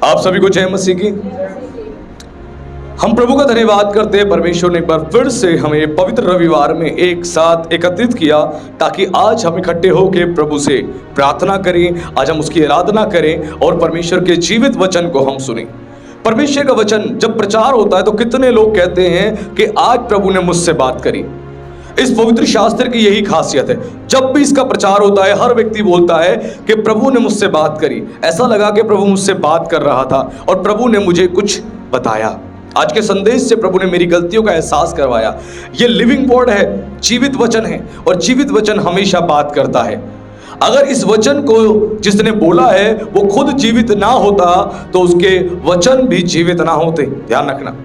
आप सभी को जय मसीह की। हम प्रभु का धन्यवाद करते हैं, परमेश्वर ने एक बार फिर से हमें पवित्र रविवार में एक साथ एकत्रित किया ताकि आज हम इकट्ठे होकर प्रभु से प्रार्थना करें, आज हम उसकी आराधना करें और परमेश्वर के जीवित वचन को हम सुनें। परमेश्वर का वचन जब प्रचार होता है तो कितने लोग कहते हैं कि आज प्रभु ने मुझसे बात करी। इस पवित्र शास्त्र की यही खासियत है, जब भी इसका प्रचार होता है हर व्यक्ति बोलता है कि प्रभु ने मुझसे बात करी। ऐसा लगा कि प्रभु मुझसे बात कर रहा था और प्रभु ने मुझे कुछ बताया। आज के संदेश से प्रभु ने मेरी गलतियों का एहसास करवाया। ये लिविंग वर्ड है, जीवित वचन है और जीवित वचन हमेशा बात करता है। अगर इस वचन को जिसने बोला है वो खुद जीवित ना होता तो उसके वचन भी जीवित ना होते। ध्यान रखना,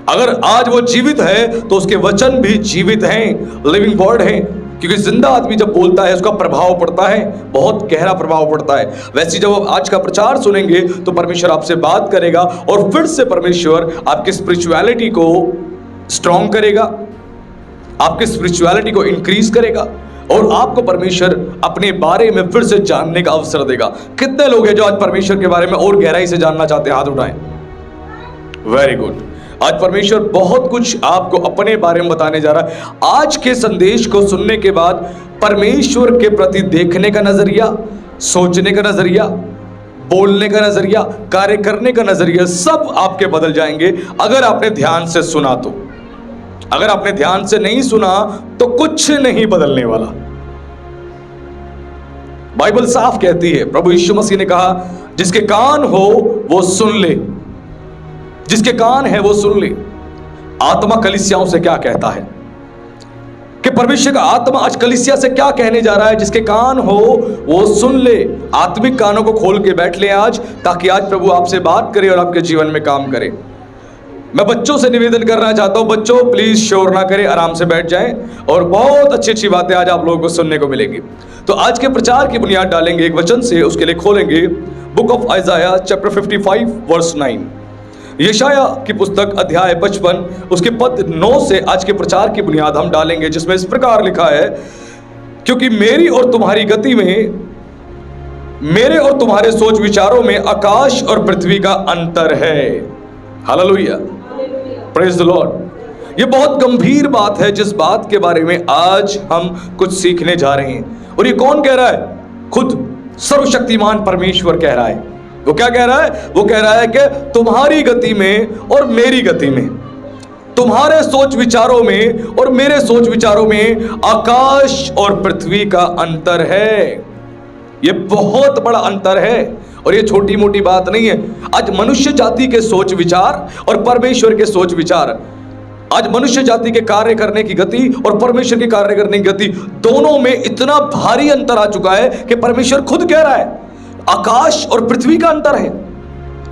अगर आज वो जीवित है तो उसके वचन भी जीवित हैं, लिविंग वर्ड है। क्योंकि जिंदा आदमी जब बोलता है उसका प्रभाव पड़ता है, बहुत गहरा प्रभाव पड़ता है। वैसे जब आप आज का प्रचार सुनेंगे तो परमेश्वर आपसे बात करेगा और फिर से परमेश्वर आपकी स्पिरिचुअलिटी को स्ट्रॉन्ग करेगा, आपकी स्पिरिचुअलिटी को इंक्रीज करेगा और आपको परमेश्वर अपने बारे में फिर से जानने का अवसर देगा। कितने लोग हैं जो आज परमेश्वर के बारे में और गहराई से जानना चाहते हैं? हाथ उठाएं। Very good. आज परमेश्वर बहुत कुछ आपको अपने बारे में बताने जा रहा है। आज के संदेश को सुनने के बाद परमेश्वर के प्रति देखने का नजरिया, सोचने का नजरिया, बोलने का नजरिया, कार्य करने का नजरिया सब आपके बदल जाएंगे अगर आपने ध्यान से सुना तो। अगर आपने ध्यान से नहीं सुना तो कुछ नहीं बदलने वाला। बाइबल साफ कहती है, प्रभु यीशु मसीह ने कहा जिसके कान हो वो सुन ले, जिसके कान है वो सुन ले। आत्मा कलीसियाओं से क्या कहता है कि परमेश्वर का आत्मा आज कलीसिया से क्या कहने जा रहा है? जिसके कान हो वो सुन ले। आत्मिक कानों को खोल के बैठ ले आज, ताकि आज प्रभु आपसे बात करे और आपके जीवन में काम करे। मैं बच्चों से निवेदन करना चाहता हूं, बच्चों प्लीज शोर ना करें, आराम से बैठ जाएं और बहुत अच्छी अच्छी बातें आज आप लोगों को सुनने को मिलेगी। तो आज के प्रचार की बुनियाद डालेंगे एक वचन से, उसके लिए खोलेंगे book of Isaiah chapter 55 verse 9। यशाया की पुस्तक अध्याय 55 उसके पद 9 से आज के प्रचार की बुनियाद हम डालेंगे, जिसमें इस प्रकार लिखा है, क्योंकि मेरी और तुम्हारी गति में, मेरे और तुम्हारे सोच विचारों में आकाश और पृथ्वी का अंतर है। Hallelujah, praise the Lord. ये बहुत गंभीर बात है जिस बात के बारे में आज हम कुछ सीखने जा रहे हैं। और ये कौन कह रहा है? खुद सर्वशक्तिमान परमेश्वर कह रहा है। वो क्या कह रहा है? वो कह रहा है कि तुम्हारी गति में और मेरी गति में, तुम्हारे सोच विचारों में और मेरे सोच विचारों में आकाश और पृथ्वी का अंतर है। ये बहुत बड़ा अंतर है और ये छोटी मोटी बात नहीं है। आज मनुष्य जाति के सोच विचार और परमेश्वर के सोच विचार, आज मनुष्य जाति के कार्य करने की गति और परमेश्वर के कार्य करने की गति, दोनों में इतना भारी अंतर आ चुका है कि परमेश्वर खुद कह रहा है आकाश और पृथ्वी का अंतर है।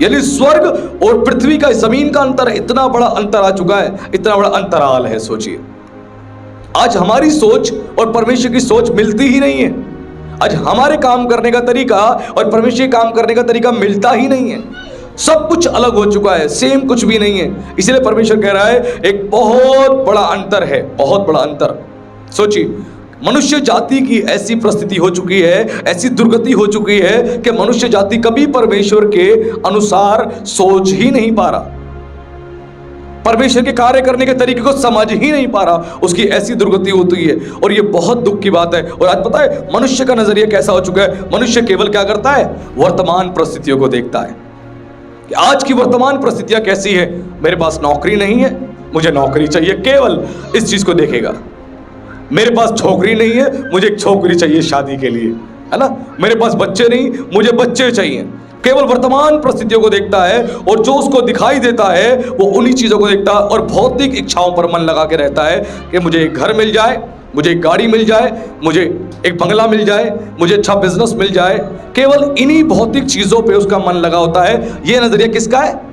यानी स्वर्ग और पृथ्वी का, जमीन का अंतर है। इतना बड़ा अंतर आ चुका है, इतना बड़ा अंतराल है। सोचिए, आज हमारी सोच और परमेश्वर की सोच मिलती ही नहीं है। आज हमारे काम करने का तरीका और परमेश्वर के काम करने का तरीका मिलता ही नहीं है। सब कुछ अलग हो चुका है, सेम कुछ भी नहीं है। इसलिए परमेश्वर कह रहा है एक बहुत बड़ा अंतर है, बहुत बड़ा अंतर। सोचिए, मनुष्य जाति की ऐसी परिस्थिति हो चुकी है, ऐसी दुर्गति हो चुकी है कि मनुष्य जाति कभी परमेश्वर के अनुसार सोच ही नहीं पा रहा, परमेश्वर के कार्य करने के तरीके को समझ ही नहीं पा रहा। उसकी ऐसी दुर्गति होती है और ये बहुत दुख की बात है। और आज पता है मनुष्य का नजरिया कैसा हो चुका है? मनुष्य केवल क्या करता है? वर्तमान परिस्थितियों को देखता है कि आज की वर्तमान परिस्थितियां कैसी है। मेरे पास नौकरी नहीं है, मुझे नौकरी चाहिए, केवल इस चीज को देखेगा। मेरे पास छोकरी नहीं है, मुझे एक छोकरी चाहिए शादी के लिए, है ना। मेरे पास बच्चे नहीं, मुझे बच्चे चाहिए। केवल वर्तमान परिस्थितियों को देखता है और जो उसको दिखाई देता है वो उन्हीं चीजों को देखता है और भौतिक इच्छाओं पर मन लगा के रहता है कि मुझे एक घर मिल जाए, मुझे एक गाड़ी मिल जाए, मुझे एक बंगला मिल जाए, मुझे अच्छा बिजनेस मिल जाए। केवल इन्हीं भौतिक चीजों पे उसका मन लगा होता है। ये नजरिया किसका है?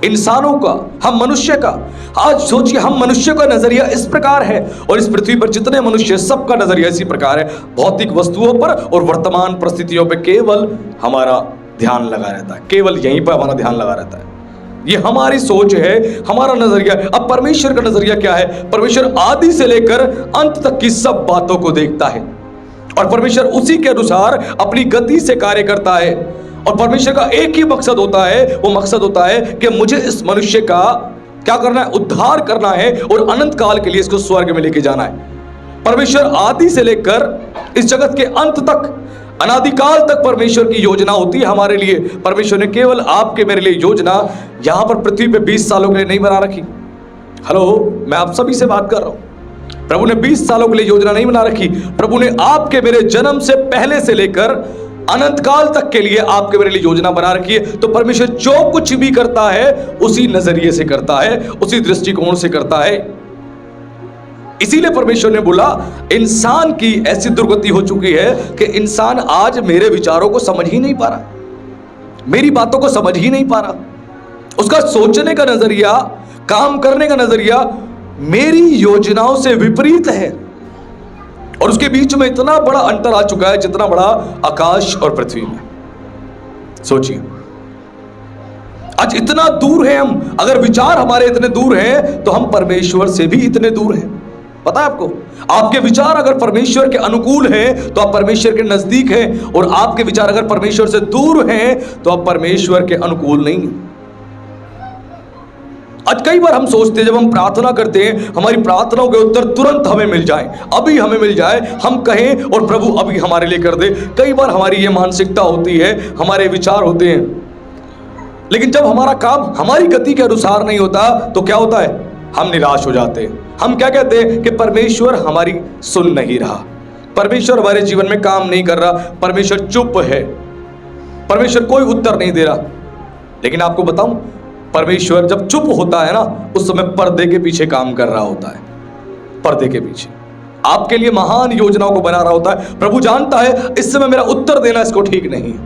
इंसानों का, हम मनुष्य का। आज सोचिए, हम मनुष्य का नजरिया इस प्रकार है और इस पृथ्वी पर जितने मनुष्य सबका नजरिया इसी प्रकार है। भौतिक वस्तुओं पर और वर्तमान परिस्थितियों पर केवल हमारा ध्यान लगा रहता है, केवल यहीं पर हमारा ध्यान लगा रहता है। ये हमारी सोच है, हमारा नजरिया। अब परमेश्वर का नजरिया क्या है? परमेश्वर आदि से लेकर अंत तक की सब बातों को देखता है और परमेश्वर उसी के अनुसार अपनी गति से कार्य करता है। और परमेश्वर का एक ही मकसद होता है, वो मकसद होता है कि मुझे इस मनुष्य का क्या करना है, उद्धार करना है और अनंत काल के लिए इसको स्वर्ग में लेके जाना है। परमेश्वर आदि से लेकर इस जगत के अंत तक, अनादिकाल तक परमेश्वर की योजना होती है हमारे लिए। परमेश्वर ने केवल आपके मेरे लिए योजना यहां पर पृथ्वी पे 20 सालों के लिए नहीं बना रखी। हेलो, मैं आप सभी से बात कर रहा हूं। प्रभु ने 20 सालों के लिए योजना नहीं बना रखी। प्रभु ने आपके मेरे जन्म से पहले से लेकर अनंत काल तक के लिए आपके मेरे लिए योजना बना रखी है। तो परमेश्वर जो कुछ भी करता है उसी नजरिए से करता है, उसी दृष्टिकोण से करता है। इसीलिए परमेश्वर ने बोला, इंसान की ऐसी दुर्गति हो चुकी है कि इंसान आज मेरे विचारों को समझ ही नहीं पा रहा, मेरी बातों को समझ ही नहीं पा रहा। उसका सोचने का नजरिया, काम करने का नजरिया मेरी योजनाओं से विपरीत है। और उसके बीच में इतना बड़ा अंतर आ चुका है जितना बड़ा आकाश और पृथ्वी में। सोचिए, आज इतना दूर है हम। अगर विचार हमारे इतने दूर हैं तो हम परमेश्वर से भी इतने दूर हैं। पता है आपको, आपके विचार अगर परमेश्वर के अनुकूल हैं तो आप परमेश्वर के नजदीक हैं, और आपके विचार अगर परमेश्वर से दूर हैं तो आप परमेश्वर के अनुकूल नहीं हैं। आज कई बार हम सोचते हैं, जब हम प्रार्थना करते हैं, हमारी प्रार्थनाओं के उत्तर तुरंत हमें मिल जाए, अभी हमें मिल जाए, हम कहें और प्रभु अभी हमारे लिए कर दे। कई बार हमारी ये मानसिकता होती है, हमारे विचार होते हैं। लेकिन जब हमारा काम हमारी गति के अनुसार नहीं होता तो क्या होता है, हम निराश हो जाते हैं। हम क्या कहते हैं कि परमेश्वर हमारी सुन नहीं रहा, परमेश्वर हमारे जीवन में काम नहीं कर रहा, परमेश्वर चुप है, परमेश्वर कोई उत्तर नहीं दे रहा। लेकिन आपको बताऊं, परमेश्वर जब चुप होता है ना, उस समय पर्दे के पीछे काम कर रहा होता है। पर्दे के पीछे आपके लिए महान योजनाओं को बना रहा होता है। प्रभु जानता है इस समय मेरा उत्तर देना इसको ठीक नहीं है,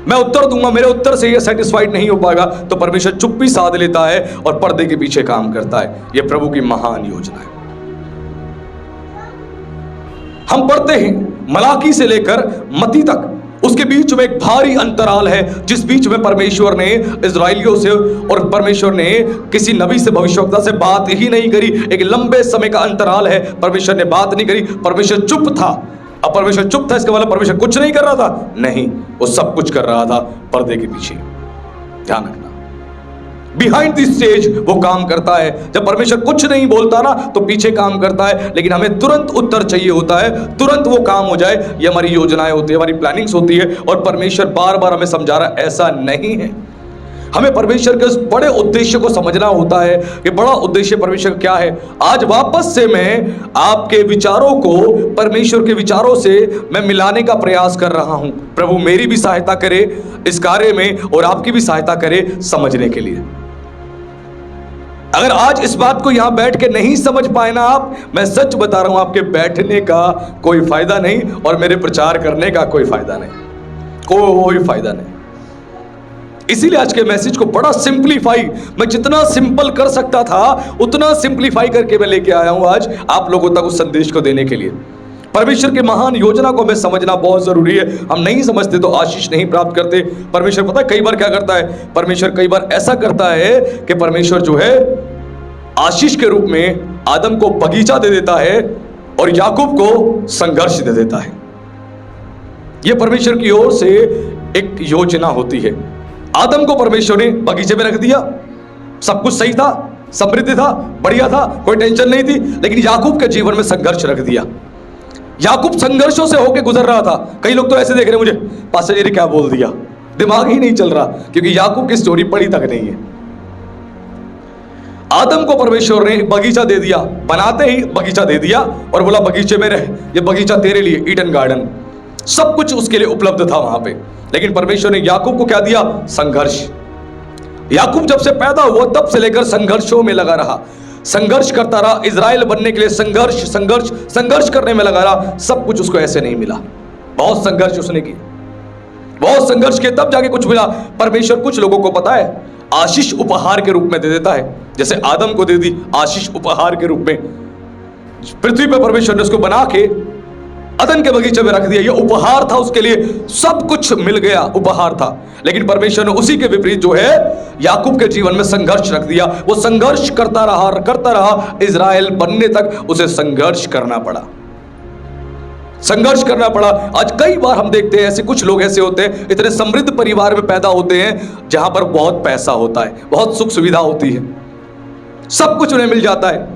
मैं उत्तर दूंगा, मेरे उत्तर से ये सेटिस्फाइड नहीं हो पाएगा, तो परमेश्वर चुप्पी साध लेता है और पर्दे के पीछे काम करता है। ये प्रभु की महान योजना है। हम पढ़ते हैं मलाकी से लेकर मत्ती तक, उसके बीच में एक भारी अंतराल है, जिस बीच में परमेश्वर ने इजराइलियों से और परमेश्वर ने किसी नबी से, भविष्यवक्ता से बात ही नहीं करी। एक लंबे समय का अंतराल है, परमेश्वर ने बात नहीं करी, परमेश्वर चुप था। अब परमेश्वर चुप था, इसका मतलब परमेश्वर कुछ नहीं कर रहा था? नहीं, वो सब कुछ कर रहा था पर्दे के पीछे। ध्यान रखना, बिहाइंड द स्टेज वो काम करता है। जब परमेश्वर कुछ नहीं बोलता ना तो पीछे काम करता है, लेकिन हमें तुरंत उत्तर चाहिए होता है, तुरंत वो काम हो जाए। ये हमारी योजनाएं होती है, हमारी प्लानिंग्स होती है, और परमेश्वर बार बार हमें समझा रहा है ऐसा नहीं है। हमें परमेश्वर के उस बड़े उद्देश्य को समझना होता है कि बड़ा उद्देश्य परमेश्वर क्या है। आज वापस से मैं आपके विचारों को परमेश्वर के विचारों से मैं मिलाने का प्रयास कर रहा हूं। प्रभु मेरी भी सहायता करे इस कार्य में और आपकी भी सहायता करे समझने के लिए। अगर आज इस बात को यहां बैठ के नहीं समझ पाए ना आप, मैं सच बता रहा हूं, आपके बैठने का कोई फायदा नहीं और मेरे प्रचार करने का कोई फायदा नहीं, कोई फायदा नहीं। इसीलिए आज के मैसेज को बड़ा सिंपलीफाई, मैं जितना सिंपल कर सकता था उतना सिंपलीफाई करके मैं लेके आया हूं आज आप लोगों तक उस संदेश को देने के लिए। परमेश्वर की महान योजना को हमें समझना बहुत जरूरी है। हम नहीं समझते तो आशीष नहीं प्राप्त करते। परमेश्वर पता है कई बार क्या करता है, परमेश्वर कई बार ऐसा करता है कि परमेश्वर जो है आशीष के रूप में आदम को बगीचा दे देता है और याकूब को संघर्ष दे देता है। यह परमेश्वर की ओर से एक योजना होती है। आदम को परमेश्वर ने बगीचे में रख दिया, सब कुछ सही था, समृद्धि था, बढ़िया था, कोई टेंशन नहीं थी, लेकिन याकूब के जीवन में संघर्ष रख दिया। याकूब संघर्षों से होकर गुजर रहा था। कई लोग तो ऐसे देख रहे हैं मुझे, पास्टर जी ने क्या बोल दिया, दिमाग ही नहीं चल रहा, क्योंकि याकूब की स्टोरी पढ़ी तक नहीं है। आदम को परमेश्वर ने बगीचा दे दिया, बनाते ही बगीचा दे दिया और बोला बगीचे में रह, ये बगीचा तेरे लिए, ईडन गार्डन, सब कुछ उसके लिए उपलब्ध था वहां पे। लेकिन परमेश्वर ने याकूब को क्या दिया? संघर्ष। याकूब जब से पैदा हुआ तब से लेकर संघर्षों में लगा रहा, संघर्ष करता रहा, इजराइल बनने के लिए संघर्ष संघर्ष संघर्ष करने में लगा रहा। सब कुछ उसको ऐसे नहीं मिला, बहुत संघर्ष उसने की, बहुत संघर्ष किया तब जाके कुछ मिला। परमेश्वर कुछ लोगों को पता है आशीष उपहार के रूप में दे देता है, जैसे आदम को दे दी आशीष उपहार के रूप में। पृथ्वी पर परमेश्वर ने उसको बना के अदन के बगीचे में रख दिया, ये उपहार था उसके लिए, सब कुछ मिल गया, उपहार था। लेकिन परमेश्वर ने उसी के विपरीत जो है याकूब के जीवन में संघर्ष रख दिया। वो संघर्ष करता रहा, इजराइल बनने तक उसे संघर्ष करना पड़ा। संघर्ष करना पड़ा। आज कई बार हम देखते हैं ऐसे कुछ लोग ऐसे होते हैं, इतने समृद्ध परिवार में पैदा होते हैं जहां पर बहुत पैसा होता है, बहुत सुख सुविधा होती है, सब कुछ उन्हें मिल जाता है,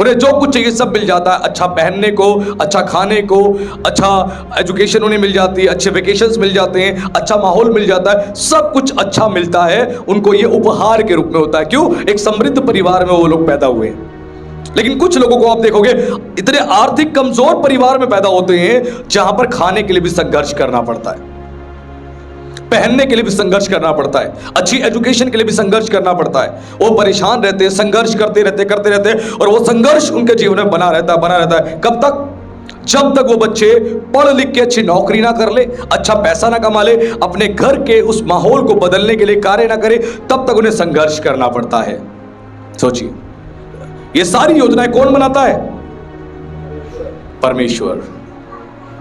उन्हें जो कुछ चाहिए सब मिल जाता है। अच्छा पहनने को, अच्छा खाने को, अच्छा एजुकेशन उन्हें मिल जाती है, अच्छे वेकेशंस मिल जाते हैं, अच्छा माहौल मिल जाता है, सब कुछ अच्छा मिलता है उनको। ये उपहार के रूप में होता है। क्यों? एक समृद्ध परिवार में वो लोग पैदा हुए हैं। लेकिन कुछ लोगों को आप देखोगे इतने आर्थिक कमजोर परिवार में पैदा होते हैं जहां पर खाने के लिए भी संघर्ष करना पड़ता है, पहनने के लिए भी संघर्ष करना पड़ता है, अच्छी एजुकेशन के लिए भी संघर्ष करना पड़ता है। वो परेशान रहते हैं, संघर्ष करते रहते और वो संघर्ष उनके जीवन में बना रहता है। कब तक? जब तक वो बच्चे पढ़ लिख के अच्छी नौकरी ना कर ले, अच्छा पैसा ना कमा ले, अपने घर के उस माहौल को बदलने के लिए कार्य ना करे, तब तक उन्हें संघर्ष करना पड़ता है। सोचिए, ये सारी योजनाएं कौन बनाता है? परमेश्वर।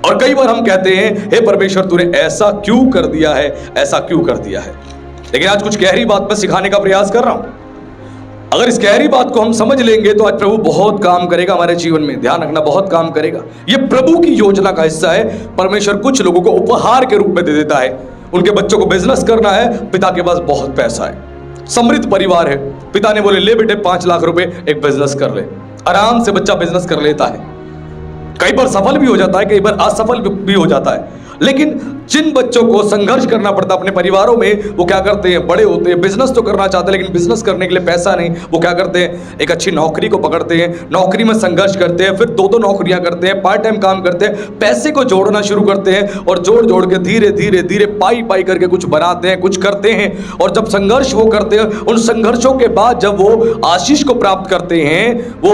और कई बार हम कहते हैं, हे परमेश्वर तूने ऐसा क्यों कर दिया है, ऐसा क्यों कर दिया है। लेकिन आज कुछ गहरी बात मैं सिखाने का प्रयास कर रहा हूं। अगर इस गहरी बात को हम समझ लेंगे तो आज प्रभु बहुत काम करेगा हमारे जीवन में। ध्यान रखना, बहुत काम करेगा। यह प्रभु की योजना का हिस्सा है। परमेश्वर कुछ लोगों को उपहार के रूप में दे देता है। उनके बच्चों को बिजनेस करना है, पिता के पास बहुत पैसा है, समृद्ध परिवार है, पिता ने बोले ले बेटे 5 लाख रुपए एक बिजनेस कर ले। आराम से बच्चा बिजनेस कर लेता है। कई बार सफल भी हो जाता है, कई बार असफल भी हो जाता है। लेकिन जिन बच्चों को संघर्ष करना पड़ता है अपने परिवारों में, वो क्या करते हैं? बड़े होते हैं, बिजनेस तो करना चाहते हैं लेकिन बिजनेस करने के लिए पैसा नहीं। वो क्या करते हैं? एक अच्छी नौकरी को पकड़ते हैं, नौकरी में संघर्ष करते हैं, फिर 2-2 नौकरियां करते हैं, पार्ट टाइम काम करते हैं, पैसे को जोड़ना शुरू करते हैं और जोड़ के धीरे पाई करके कुछ बनाते हैं, कुछ करते हैं। और जब संघर्ष वो करते हैं, उन संघर्षों के बाद जब वो आशीष को प्राप्त करते हैं, वो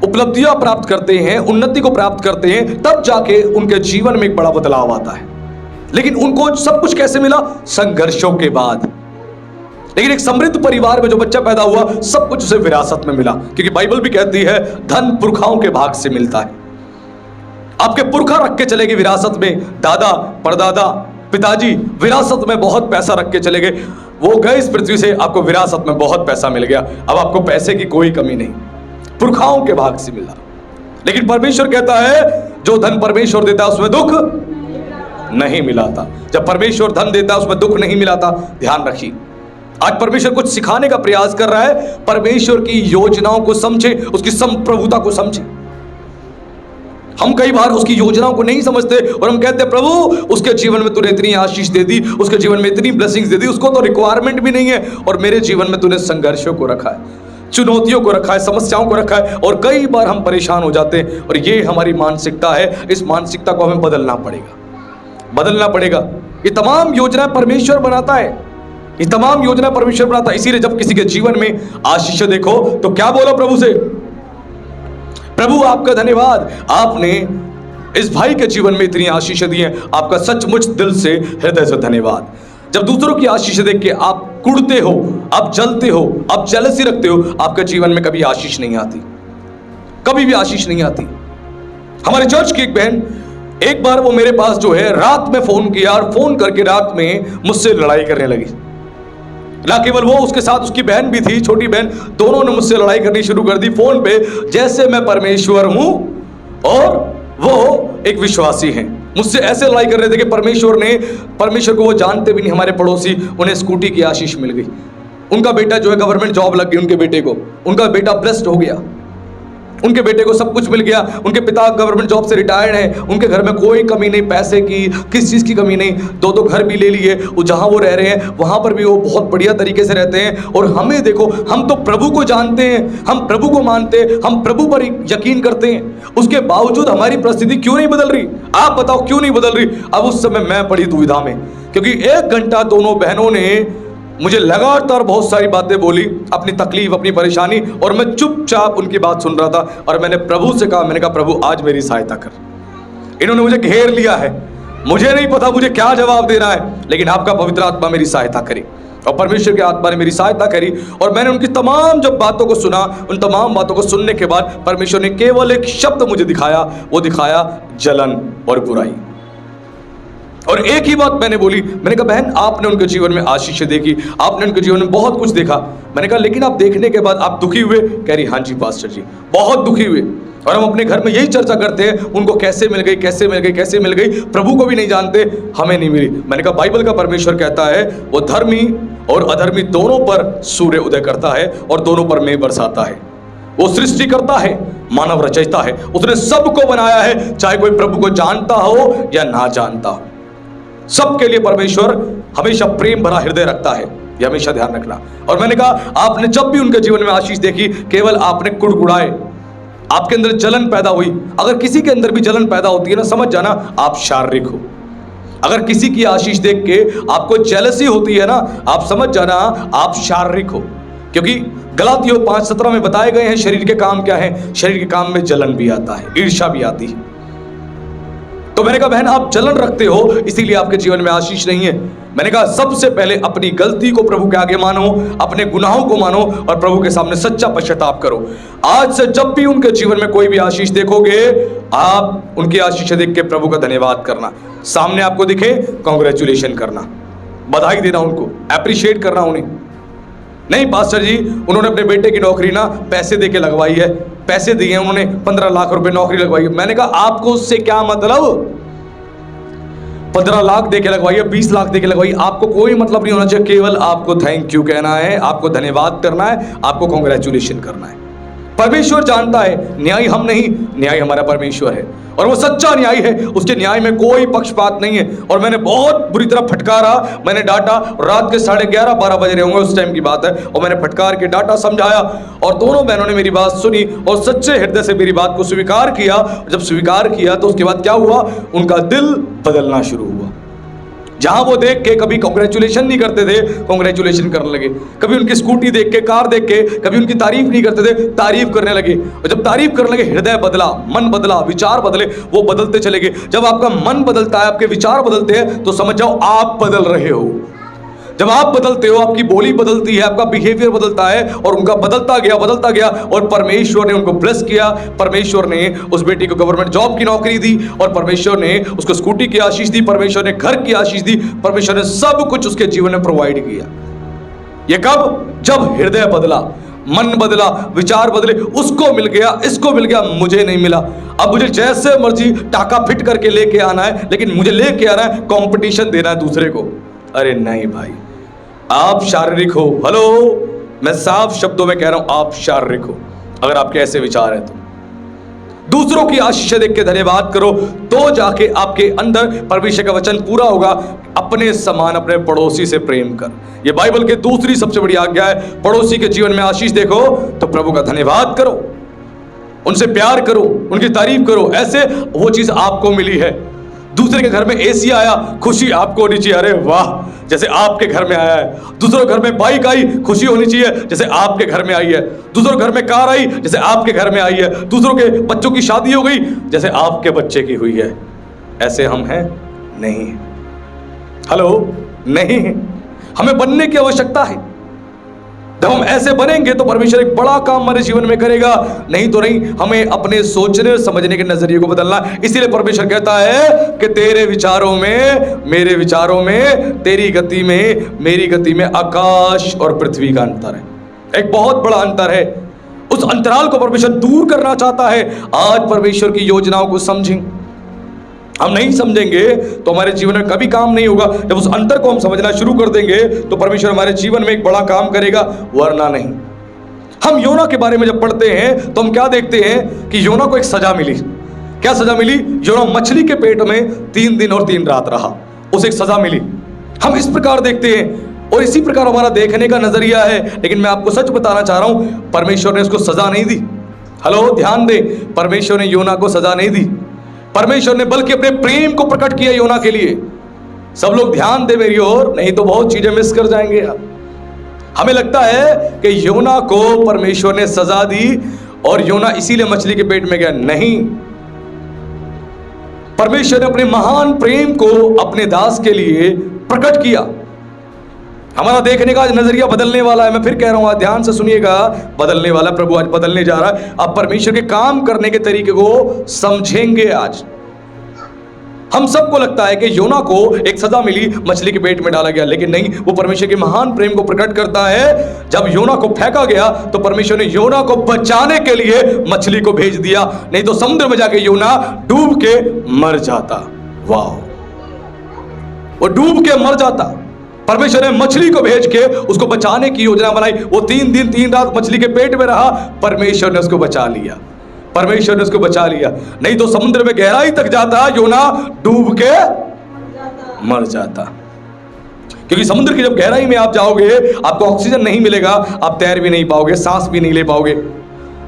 उपलब्धियां प्राप्त करते हैं, उन्नति को प्राप्त करते हैं, तब जाके उनके जीवन में एक बड़ा बदलाव आता है। लेकिन उनको सब कुछ कैसे मिला? संघर्षों के बाद। लेकिन एक समृद्ध परिवार में जो बच्चा पैदा हुआ, सब कुछ उसे विरासत में मिला। क्योंकि बाइबल भी कहती है धन पुरखाओं के भाग से मिलता है। आपके पुरखा रख के चले गए विरासत में, दादा, परदादा, पिताजी विरासत में बहुत पैसा रख के चले गए। वो गए इस पृथ्वी से, आपको विरासत में बहुत पैसा मिल गया। अब आपको पैसे की कोई कमी नहीं, पुरखाओं के भाग से मिला। लेकिन परमेश्वर कहता है जो धन परमेश्वर देता है उसमें दुख नहीं मिलाता। जब परमेश्वर धन देता है उसमें दुख नहीं मिलाता। ध्यान रखिए, आज परमेश्वर कुछ सिखाने का प्रयास कर रहा है। परमेश्वर की योजनाओं को समझे, उसकी संप्रभुता को समझे। हम कई बार उसकी योजनाओं को नहीं समझते और हम कहते हैं प्रभु उसके जीवन में तूने इतनी आशीष दे दी, उसके जीवन में इतनी ब्लेसिंग्स दे दी, उसको तो रिक्वायरमेंट भी नहीं है, और मेरे जीवन में तूने संघर्षों को रखा है, चुनौतियों को रखा है, समस्याओं को रखा है। और कई बार हम परेशान हो जाते हैं। और ये हमारी मानसिकता है। इस मानसिकता को हमें बदलना पड़ेगा। ये तमाम योजना परमेश्वर बनाता है, ये तमाम योजना परमेश्वर बनाता है। इसीलिए जब किसी के जीवन में आशीष देखो तो क्या बोलो प्रभु से? प्रभु आपका धन्यवाद, आपने इस भाई के जीवन में इतनी आशीष दी है, आपका सचमुच दिल से, हृदय से धन्यवाद। जब दूसरों की आशीष देख के आप कुढ़ते हो, आप जलते हो, आप जेलसी रखते हो, आपके जीवन में कभी आशीष नहीं आती, कभी भी आशीष नहीं आती। हमारे चर्च की एक बहन, एक बार वो मेरे पास जो है रात में फोन किया और फोन करके रात में मुझसे लड़ाई करने लगी। ना केवल वो, उसके साथ उसकी बहन भी थी, छोटी बहन, दोनों ने मुझसे लड़ाई करनी शुरू कर दी फोन पे, जैसे मैं परमेश्वर हूं और वो एक विश्वासी हैं। मुझसे ऐसे लड़ाई कर रहे थे कि परमेश्वर को वो जानते भी नहीं, हमारे पड़ोसी, उन्हें स्कूटी की आशीष मिल गई। उनका बेटा जो है गवर्नमेंट जॉब लग गई उनके बेटे को, उनका बेटा ब्लेस्ड हो गया, उनके बेटे को सब कुछ मिल गया। उनके पिता गवर्नमेंट जॉब से रिटायर्ड हैं, उनके घर में कोई कमी नहीं, पैसे की किस चीज़ की कमी नहीं। 2-2 घर भी ले लिए, वो जहाँ वो रह रहे हैं वहाँ पर भी वो बहुत बढ़िया तरीके से रहते हैं। और हमें देखो, हम तो प्रभु को जानते हैं, हम प्रभु को मानते हैं, हम प्रभु पर यकीन करते हैं, उसके बावजूद हमारी परिस्थिति क्यों नहीं बदल रही? आप बताओ क्यों नहीं बदल रही? अब उस समय मैं बड़ी दुविधा में, क्योंकि 1 घंटा दोनों बहनों ने मुझे लगातार बहुत सारी बातें बोली, अपनी तकलीफ, अपनी परेशानी, और मैं चुपचाप उनकी बात सुन रहा था। और मैंने प्रभु से कहा, मैंने कहा प्रभु आज मेरी सहायता कर। इन्होंने मुझे घेर लिया है, मुझे नहीं पता मुझे क्या जवाब देना है, लेकिन आपका पवित्र आत्मा मेरी सहायता करी। और परमेश्वर की आत्मा ने मेरी सहायता करी और मैंने उनकी तमाम जब बातों को सुना, उन तमाम बातों को सुनने के बाद परमेश्वर ने केवल एक शब्द मुझे दिखाया, वो दिखाया जलन और बुराई। और एक ही बात मैंने बोली, मैंने कहा बहन आपने उनके जीवन में आशीष देखी, आपने उनके जीवन में बहुत कुछ देखा। मैंने कहा लेकिन आप देखने के बाद आप दुखी हुए? कह रही हाँ जी पास्टर जी बहुत दुखी हुए। और हम अपने घर में यही चर्चा करते हैं, उनको कैसे मिल गई, कैसे मिल गई, कैसे मिल गई, प्रभु को भी नहीं जानते, हमें नहीं मिली। मैंने कहा बाइबल का परमेश्वर कहता है वो धर्मी और अधर्मी दोनों पर सूर्य उदय करता है और दोनों पर मेघ बरसाता है। वो सृष्टि करता है, मानव रचयिता है, उसने सबको बनाया है, चाहे कोई प्रभु को जानता हो या ना जानता हो। सबके लिए परमेश्वर हमेशा प्रेम भरा हृदय रखता है, ये हमेशा ध्यान रखना। और मैंने कहा आपने जब भी उनके जीवन में आशीष देखी, केवल आपने कुड़कुड़ाए, आपके अंदर जलन पैदा हुई। अगर किसी के अंदर भी जलन पैदा होती है ना, समझ जाना आप शारीरिक हो। अगर किसी की आशीष देख के आपको जेलसी होती है ना, आप समझ जाना आप शारीरिक हो। क्योंकि गलातियों 5:17 में बताए गए हैं शरीर के काम क्या है। शरीर के काम में जलन भी आता है, ईर्ष्या भी आती है। तो मैंने कहा बहन आप जलन रखते हो, इसीलिए आपके जीवन में आशीष नहीं है। मैंने कहा सबसे पहले अपनी गलती को प्रभु के आगे मानो, अपने गुनाहों को मानो और प्रभु के सामने सच्चा पश्चाताप करो। आज से जब भी उनके जीवन में कोई भी आशीष देखोगे, आप उनकी आशीष देख के प्रभु का धन्यवाद करना। सामने आपको दिखे कांग्रेचुलेशन करना, बधाई देना, उनको अप्रिशिएट करना। उन्हें नहीं पास्टर जी उन्होंने अपने बेटे की नौकरी ना पैसे दे के लगवाई है, पैसे दिए हैं उन्होंने, 15 लाख रुपए नौकरी लगवाई है। मैंने कहा आपको उससे क्या मतलब? 15 लाख दे के लगवाई है, 20 लाख दे के लगवाई, आपको कोई मतलब नहीं होना चाहिए। केवल आपको थैंक यू कहना है, आपको धन्यवाद करना है, आपको कांग्रेचुलेशन करना है। परमेश्वर जानता है, न्यायी हम नहीं, न्यायी हमारा परमेश्वर है और वो सच्चा न्यायी है, उसके न्याय में कोई पक्षपात नहीं है। और मैंने बहुत बुरी तरह फटकारा, मैंने डांटा, रात के 11:30-12 बज रहे होंगे उस टाइम की बात है, और मैंने फटकार के डांटा, समझाया, और दोनों बहनों ने मेरी बात सुनी और सच्चे हृदय से मेरी बात को स्वीकार किया। जब स्वीकार किया तो उसके बाद क्या हुआ, उनका दिल बदलना शुरू हुआ। जहां वो देख के कभी कांग्रेचुलेशन नहीं करते थे, कांग्रेचुलेशन करने लगे। कभी उनकी स्कूटी देख के, कार देख के कभी उनकी तारीफ नहीं करते थे, तारीफ करने लगे। और जब तारीफ करने लगे, हृदय बदला, मन बदला, विचार बदले, वो बदलते चले गए। जब आपका मन बदलता है, आपके विचार बदलते हैं, तो समझ जाओ आप बदल रहे हो। जब आप बदलते हो, आपकी बोली बदलती है, आपका बिहेवियर बदलता है, और उनका बदलता गया, और परमेश्वर ने उनको ब्लेस किया। परमेश्वर ने उस बेटी को गवर्नमेंट जॉब की नौकरी दी, और परमेश्वर ने उसको स्कूटी की आशीष दी, परमेश्वर ने घर की आशीष दी, परमेश्वर ने सब कुछ उसके जीवन में प्रोवाइड किया। ये कब? जब हृदय बदला, मन बदला, विचार बदले, उसको मिल गया, इसको मिल गया, मुझे नहीं मिला। अब मुझे जैसे मर्जी टाका फिट करके लेके आना है, लेकिन मुझे लेके आना है, कंपटीशन देना है दूसरे को। अरे नहीं भाई, आप शारीरिक हो। हेलो, मैं साफ शब्दों में कह रहा हूं, आप शारीरिक हो। अगर आपके ऐसे विचार है तो दूसरों की आशीष देख के धन्यवाद करो, तो जाके आपके अंदर परमेश्वर का वचन पूरा होगा, अपने समान अपने पड़ोसी से प्रेम कर। ये बाइबल की दूसरी सबसे बड़ी आज्ञा है। पड़ोसी के जीवन में आशीष देखो तो प्रभु का धन्यवाद करो, उनसे प्यार करो, उनकी तारीफ करो। ऐसे वो चीज आपको मिली है। दूसरे के घर में एसी आया, खुशी आपको होनी चाहिए, अरे वाह, जैसे आपके घर में आया है। दूसरे घर में बाइक आई, खुशी होनी चाहिए जैसे आपके घर में आई है। दूसरों घर में कार आई, जैसे आपके घर में आई है। दूसरों के बच्चों की शादी हो गई, जैसे आपके बच्चे की हुई है। ऐसे हम हैं नहीं? हेलो, नहीं। हमें बनने की आवश्यकता है। जब हम ऐसे बनेंगे तो परमेश्वर एक बड़ा काम हमारे जीवन में करेगा। नहीं तो नहीं। हमें अपने सोचने समझने के नजरिए को बदलना। इसीलिए परमेश्वर कहता है कि तेरे विचारों में, मेरे विचारों में, तेरी गति में, मेरी गति में आकाश और पृथ्वी का अंतर है। एक बहुत बड़ा अंतर है। उस अंतराल को परमेश्वर दूर करना चाहता है। आज परमेश्वर की योजनाओं को समझें। हम नहीं समझेंगे तो हमारे जीवन में कभी काम नहीं होगा। जब उस अंतर को हम समझना शुरू कर देंगे तो परमेश्वर हमारे जीवन में एक बड़ा काम करेगा, वरना नहीं। हम योना के बारे में जब पढ़ते हैं तो हम क्या देखते हैं कि योना को एक सजा मिली। क्या सजा मिली? योना मछली के पेट में 3 दिन और 3 रात रहा, उसे एक सजा मिली। हम इस प्रकार देखते हैं और इसी प्रकार हमारा देखने का नजरिया है। लेकिन मैं आपको सच बताना चाह रहा हूं, परमेश्वर ने उसको सजा नहीं दी। हेलो, ध्यान दे, परमेश्वर ने योना को सजा नहीं दी। परमेश्वर ने बल्कि अपने प्रेम को प्रकट किया योना के लिए। सब लोग ध्यान दे मेरी ओर, नहीं तो बहुत चीजें मिस कर जाएंगे आप। हमें लगता है कि योना को परमेश्वर ने सजा दी और योना इसीलिए मछली के पेट में गया। नहीं, परमेश्वर ने अपने महान प्रेम को अपने दास के लिए प्रकट किया। हमारा देखने का नजरिया बदलने वाला है। मैं फिर कह रहा हूं, ध्यान से सुनिएगा, बदलने वाला। प्रभु आज बदलने जा रहा है। आप परमेश्वर के काम करने के तरीके को समझेंगे। आज हम सबको लगता है कि योना को एक सजा मिली, मछली के पेट में डाला गया, लेकिन नहीं, वो परमेश्वर के महान प्रेम को प्रकट करता है। जब योना को फेंका गया तो परमेश्वर ने योना को बचाने के लिए मछली को भेज दिया, नहीं तो समुद्र में जाके योना डूब के मर जाता। वाह, वो डूब के मर जाता। परमेश्वर ने मछली को भेज के उसको बचाने की योजना बनाई। वो 3 दिन 3 रात मछली के पेट में रहा, परमेश्वर ने उसको बचा लिया, परमेश्वर ने उसको बचा लिया। नहीं तो समुद्र में गहराई तक जाता, योना डूब के मर जाता। क्योंकि समुद्र की जब गहराई में आप जाओगे, आपको ऑक्सीजन नहीं मिलेगा, आप तैर भी नहीं पाओगे, सांस भी नहीं ले पाओगे।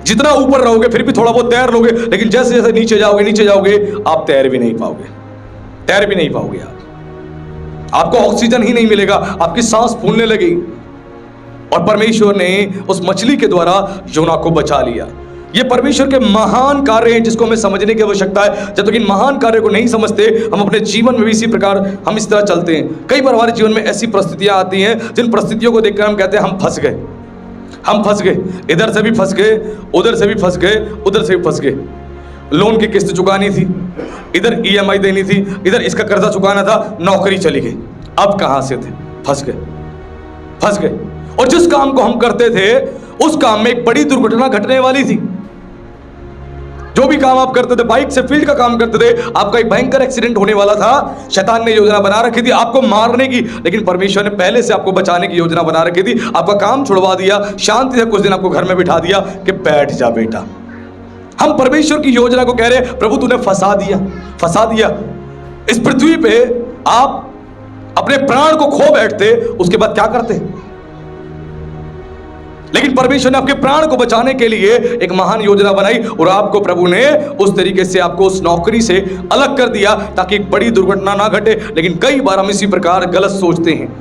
जितना ऊपर रहोगे फिर भी थोड़ा बहुत तैर लोगे, लेकिन जैसे जैसे नीचे जाओगे आप तैर भी नहीं पाओगे, तैर भी नहीं पाओगे। आपको ऑक्सीजन ही नहीं मिलेगा, आपकी सांस फूलने लगेगी। और परमेश्वर ने उस मछली के द्वारा योना को बचा लिया। ये परमेश्वर के महान कार्य हैं जिसको हमें समझने की आवश्यकता है। जब तक इन महान कार्य को नहीं समझते, हम अपने जीवन में भी इसी प्रकार हम इस तरह चलते हैं। कई बार हमारे जीवन में ऐसी परिस्थितियां आती हैं जिन परिस्थितियों को देखकर हम कहते हैं हम फंस गए, हम फंस गए, इधर से भी फंस गए, उधर से भी फंस गए, उधर से भी फंस गए। लोन की किस्त चुकानी थी, इधर EMI देनी थी, इधर इसका कर्जा चुकाना था, नौकरी चली गई, अब कहां से थे, फंस गए, फंस गए। और जिस काम को हम करते थे उस काम में एक बड़ी दुर्घटना घटने वाली थी। जो भी काम आप करते थे, बाइक से फील्ड का काम करते थे, आपका एक भयंकर एक्सीडेंट होने वाला था। शैतान ने योजना बना रखी थी आपको मारने की, लेकिन परमेश्वर ने पहले से आपको बचाने की योजना बना रखी थी। आपका काम छुड़वा दिया, शांति से कुछ दिन आपको घर में बिठा दिया कि बैठ जा बेटा। हम परमेश्वर की योजना को कह रहे हैं, प्रभु तूने फंसा दिया, फंसा दिया। इस पृथ्वी पे आप अपने प्राण को खो बैठते, उसके बाद क्या करते? लेकिन परमेश्वर ने आपके प्राण को बचाने के लिए एक महान योजना बनाई और आपको प्रभु ने उस तरीके से आपको उस नौकरी से अलग कर दिया ताकि एक बड़ी दुर्घटना ना घटे। लेकिन कई बार हम इसी प्रकार गलत सोचते हैं,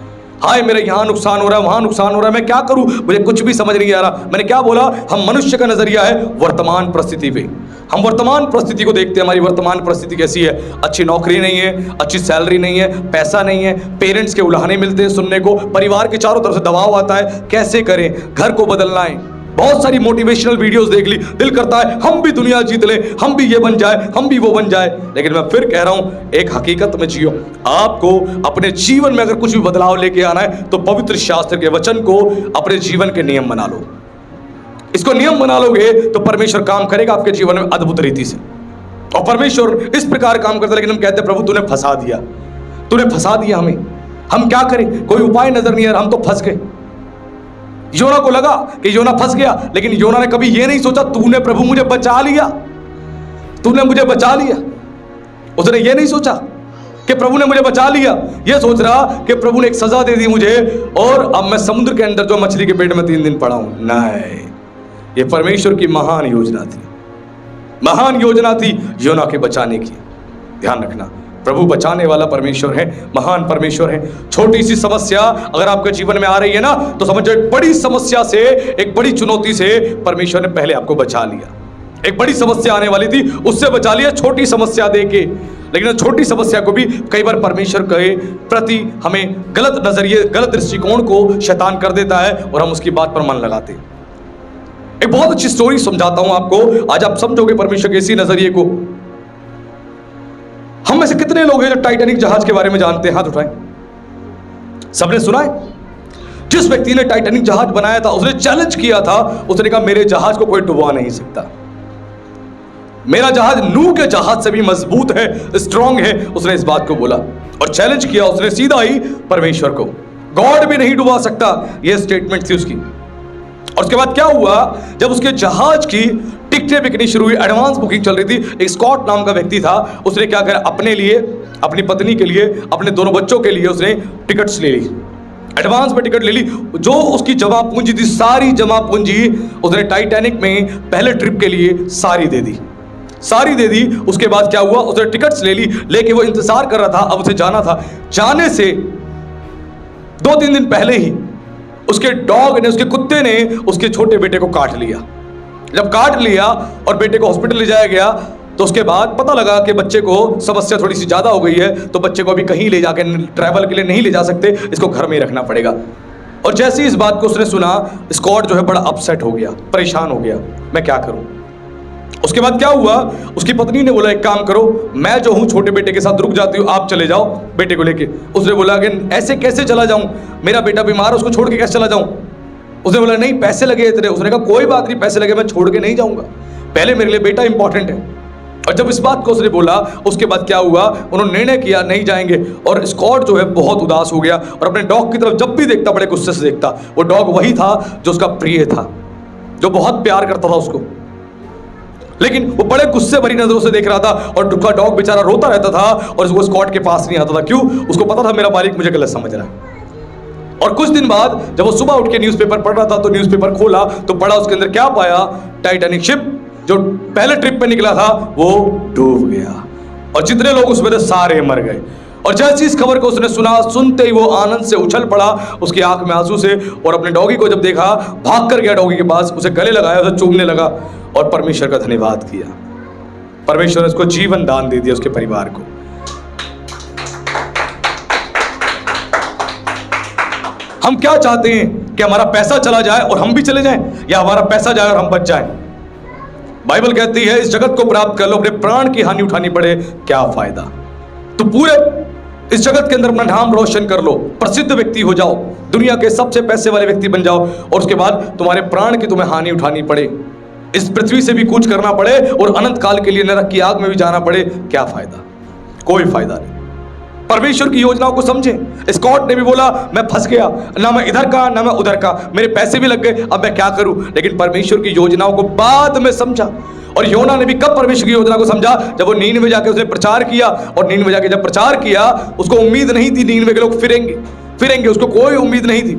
हाय मेरा यहाँ नुकसान हो रहा है, वहां नुकसान हो रहा है, मैं क्या करूं, मुझे कुछ भी समझ नहीं आ रहा। मैंने क्या बोला? हम मनुष्य का नजरिया है वर्तमान परिस्थिति पे। हम वर्तमान परिस्थिति को देखते हैं, हमारी वर्तमान परिस्थिति कैसी है? अच्छी नौकरी नहीं है, अच्छी सैलरी नहीं है, पैसा नहीं है, पेरेंट्स के उलाहने मिलते हैं सुनने को, परिवार के चारों तरफ से दबाव आता है, कैसे करें, घर को बदलना है। बहुत सारी मोटिवेशनल वीडियोस देख ली, दिल करता है हम भी दुनिया जीत ले, हम भी ये बन जाए, हम भी वो बन जाए। लेकिन मैं फिर कह रहा हूं, एक हकीकत में जियो। आपको अपने जीवन में अगर कुछ भी बदलाव लेके आना है तो पवित्र शास्त्र के वचन को अपने जीवन के नियम बना लो। इसको नियम बना लोगे तो परमेश्वर काम करेगा आपके जीवन में अद्भुत रीति से। और परमेश्वर इस प्रकार काम करता है, लेकिन हम कहते हैं प्रभु तूने फंसा दिया, तूने फंसा दिया हमें, हम क्या करें, कोई उपाय नजर नहीं आ रहा, हम तो फंस गए। योना को लगा कि योना फंस गया, लेकिन योना ने कभी यह नहीं सोचा तूने प्रभु मुझे बचा लिया, तूने मुझे बचा लिया। उसने ये नहीं सोचा कि प्रभु ने मुझे बचा लिया, ये सोच रहा कि प्रभु ने एक सजा दे दी मुझे और अब मैं समुद्र के अंदर जो मछली के पेट में 3 दिन पड़ा हूं। नहीं, ये परमेश्वर की महान योजना थी, महान योजना थी योना के बचाने की। ध्यान रखना, प्रभु बचाने वाला परमेश्वर है, महान परमेश्वर है। छोटी सी समस्या अगर आपके जीवन में आ रही है ना, तो समझो एक बड़ी समस्या से, एक बड़ी चुनौती से परमेश्वर ने पहले आपको बचा लिया। एक बड़ी समस्या आने वाली थी, उससे बचा लिया छोटी समस्या देके। लेकिन छोटी समस्या को भी कई बार परमेश्वर के प्रति हमें गलत नजरिए, गलत दृष्टिकोण को शैतान कर देता है और हम उसकी बात पर मन लगाते हैं। एक बहुत अच्छी स्टोरी समझाता हूं आपको, आज आप समझोगे परमेश्वर के इसी नजरिए को। हम में से कितने लोग हैं जो टाइटैनिक जहाज के बारे में जानते हैं? हाथ उठाएं। सबने सुना है? जिस व्यक्ति ने टाइटैनिक जहाज बनाया था उसने चैलेंज किया था, उसने कहा मेरे जहाज को कोई डुबा नहीं सकता, मेरा जहाज नूह के जहाज से भी मजबूत है, स्ट्रांग है। उसने इस बात को बोला और चैलेंज किया उसने सीधा ही परमेश्वर को, गॉड भी नहीं डुबा सकता, यह स्टेटमेंट थी उसकी। और उसके बाद क्या हुआ, जब उसके जहाज की टिकटें बिकनी शुरू हुई, एडवांस बुकिंग चल रही थी, एक स्कॉट नाम का व्यक्ति था, उसने क्या करा, अपने लिए, अपनी पत्नी के लिए, अपने दोनों बच्चों के लिए उसने टिकट्स ले ली, एडवांस में टिकट ले ली। जो उसकी जमा पूंजी थी, सारी जमा पूंजी उसने टाइटैनिक में पहले ट्रिप के लिए सारी दे दी, सारी दे दी। उसके बाद क्या हुआ, उसने टिकट्स ले ली, लेके वो इंतजार कर रहा था, अब उसे जाना था। जाने से 2-3 दिन पहले ही उसके डॉग ने, उसके कुत्ते ने उसके छोटे बेटे को काट लिया। जब काट लिया और बेटे को हॉस्पिटल ले जाया गया तो उसके बाद पता लगा कि बच्चे को समस्या थोड़ी सी ज़्यादा हो गई है, तो बच्चे को अभी कहीं ले जाके ट्रैवल के लिए नहीं ले जा सकते, इसको घर में ही रखना पड़ेगा। और जैसे ही इस बात को उसने सुना, स्कॉट जो है बड़ा अपसेट हो गया, परेशान हो गया, मैं क्या करूं, उसके बाद क्या हुआ, उसकी पत्नी ने बोला एक काम करो, मैं जो हूं छोटे बेटे के साथ रुक जाती हूँ, आप चले जाओ बेटे को लेके। उसने बोला कि ऐसे कैसे चला जाऊं, मेरा बेटा बीमार है, उसको छोड़ के कैसे चला जाऊं। उसने बोला नहीं पैसे लगे इतने। उसने कहा कोई बात नहीं, पैसे लगे मैं छोड़ के नहीं जाऊंगा, पहले मेरे लिए बेटा इंपॉर्टेंट है। और जब इस बात को उसने बोला, उसके बाद क्या हुआ, उन्होंने निर्णय किया नहीं जाएंगे। और स्कॉट जो है बहुत उदास हो गया और अपने डॉग की तरफ जब भी देखता बड़े गुस्से से देखता। वो डॉग वही था जो उसका प्रिय था, जो बहुत प्यार करता था उसको, लेकिन वो बड़े गुस्से भरी नजरों से देख रहा था और उसका डॉग बेचारा रोता रहता था और वो स्कॉट के पास नहीं आता था। क्यों? उसको पता था मेरा मालिक मुझे गलत समझ रहा है। और कुछ दिन बाद जब वो सुबह उठ के न्यूज़पेपर पढ़ रहा था तो न्यूज़पेपर खोला तो पढ़ा, उसके अंदर क्या पाया, टाइटैनिक शिप जो पहले ट्रिप पे निकला था वो डूब गया और जितने लोग उसमें थे सारे मर गए। और जैसी इस खबर को उसने सुना, सुनते ही वो आनंद से उछल पड़ा, उसकी आंख में आंसू से, और अपने डॉगी को जब देखा भाग कर गया डॉगी के पास, उसे गले लगाया, उसे चूमने लगा और परमेश्वर का धन्यवाद किया। परमेश्वर ने उसको जीवन दान दे दिया, उसके परिवार को। हम क्या चाहते हैं कि हमारा पैसा चला जाए और हम भी चले जाएं, या हमारा पैसा जाए और हम बच जाएं? बाइबल कहती है इस जगत को प्राप्त कर लो, अपने प्राण की हानि उठानी पड़े क्या फायदा। तो पूरे इस जगत के अंदर अपना नाम रोशन कर लो, प्रसिद्ध व्यक्ति हो जाओ, दुनिया के सबसे पैसे वाले व्यक्ति बन जाओ, और उसके बाद तुम्हारे प्राण की तुम्हें हानि उठानी पड़े, इस पृथ्वी से भी कूच करना पड़े और अनंत काल के लिए नरक की आग में भी जाना पड़े, क्या फायदा? कोई फायदा नहीं। परमेश्वर की योजनाओं को समझे। स्कॉट ने भी बोला मैं फंस गया, ना मैं इधर का ना मैं उधर का, मेरे पैसे भी लग गए, अब मैं क्या करूं? लेकिन परमेश्वर की योजनाओं को बाद में समझा। और योना ने भी कब परमेश्वर की योजना को समझा? जब वो नीनवे जाके उसने प्रचार किया, और नीनवे जाके जब प्रचार किया, उसको उम्मीद नहीं थी नीनवे के लोग फिरेंगे, उसको कोई उम्मीद नहीं थी,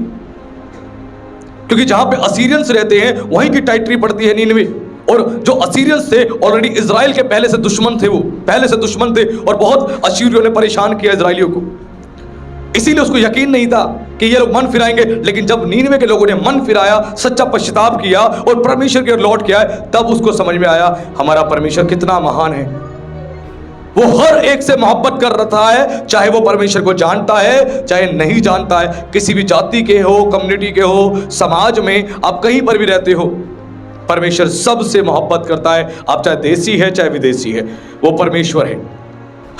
क्योंकि जहां पे असीरियंस रहते हैं वहीं की टाइटरी पड़ती है नीनवे। और जो असीरियंस थे ऑलरेडी इजराइल के पहले से दुश्मन थे, वो पहले से दुश्मन थे और बहुत असीरियों ने परेशान किया इजराइलियों को, इसीलिए उसको यकीन नहीं था कि ये लोग मन फिराएंगे। लेकिन जब नीनवे के लोगों ने मन फिराया, सच्चा पश्चाताप किया और परमेश्वर की ओर लौट के आए, तब उसको समझ में आया हमारा परमेश्वर कितना महान है। वो हर एक से मोहब्बत कर रहा है, चाहे वो परमेश्वर को जानता है चाहे नहीं जानता है। किसी भी जाति के हो, कम्युनिटी के हो, समाज में आप कहीं पर भी रहते हो, परमेश्वर सबसे मोहब्बत करता है। आप चाहे देसी है चाहे विदेशी है, वो परमेश्वर है।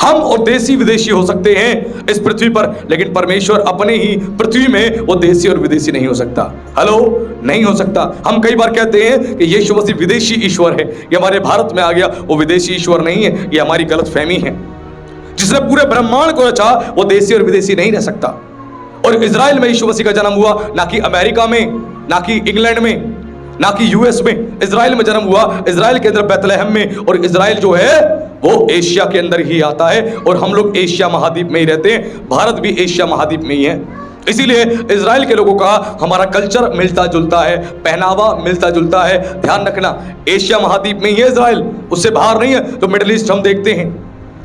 हम और देसी विदेशी हो सकते हैं इस पृथ्वी पर, लेकिन परमेश्वर अपने ही पृथ्वी में वो देसी और विदेशी नहीं हो सकता। हेलो, नहीं हो सकता। हम कई बार कहते हैं कि यीशु मसीह विदेशी ईश्वर है, ये हमारे भारत में आ गया, वो विदेशी ईश्वर नहीं है, ये हमारी गलतफहमी है। जिसने पूरे ब्रह्मांड को रचा वो देसी और विदेशी नहीं रह सकता। और इजराइल में यीशु मसीह का जन्म हुआ, ना कि अमेरिका में, ना कि इंग्लैंड में, ना कि यूएस में, इजराइल में जन्म हुआ, इजराइल के अंदर बैतलहम में। और इजराइल जो है वो एशिया के अंदर ही आता है, और हम लोग एशिया महाद्वीप में ही रहते हैं, भारत भी एशिया महाद्वीप में ही है। इसीलिए इजराइल के लोगों का हमारा कल्चर मिलता जुलता है, पहनावा मिलता जुलता है। ध्यान रखना, एशिया महाद्वीप में ही है इजराइल, उससे बाहर नहीं है। तो मिडिल ईस्ट हम देखते हैं,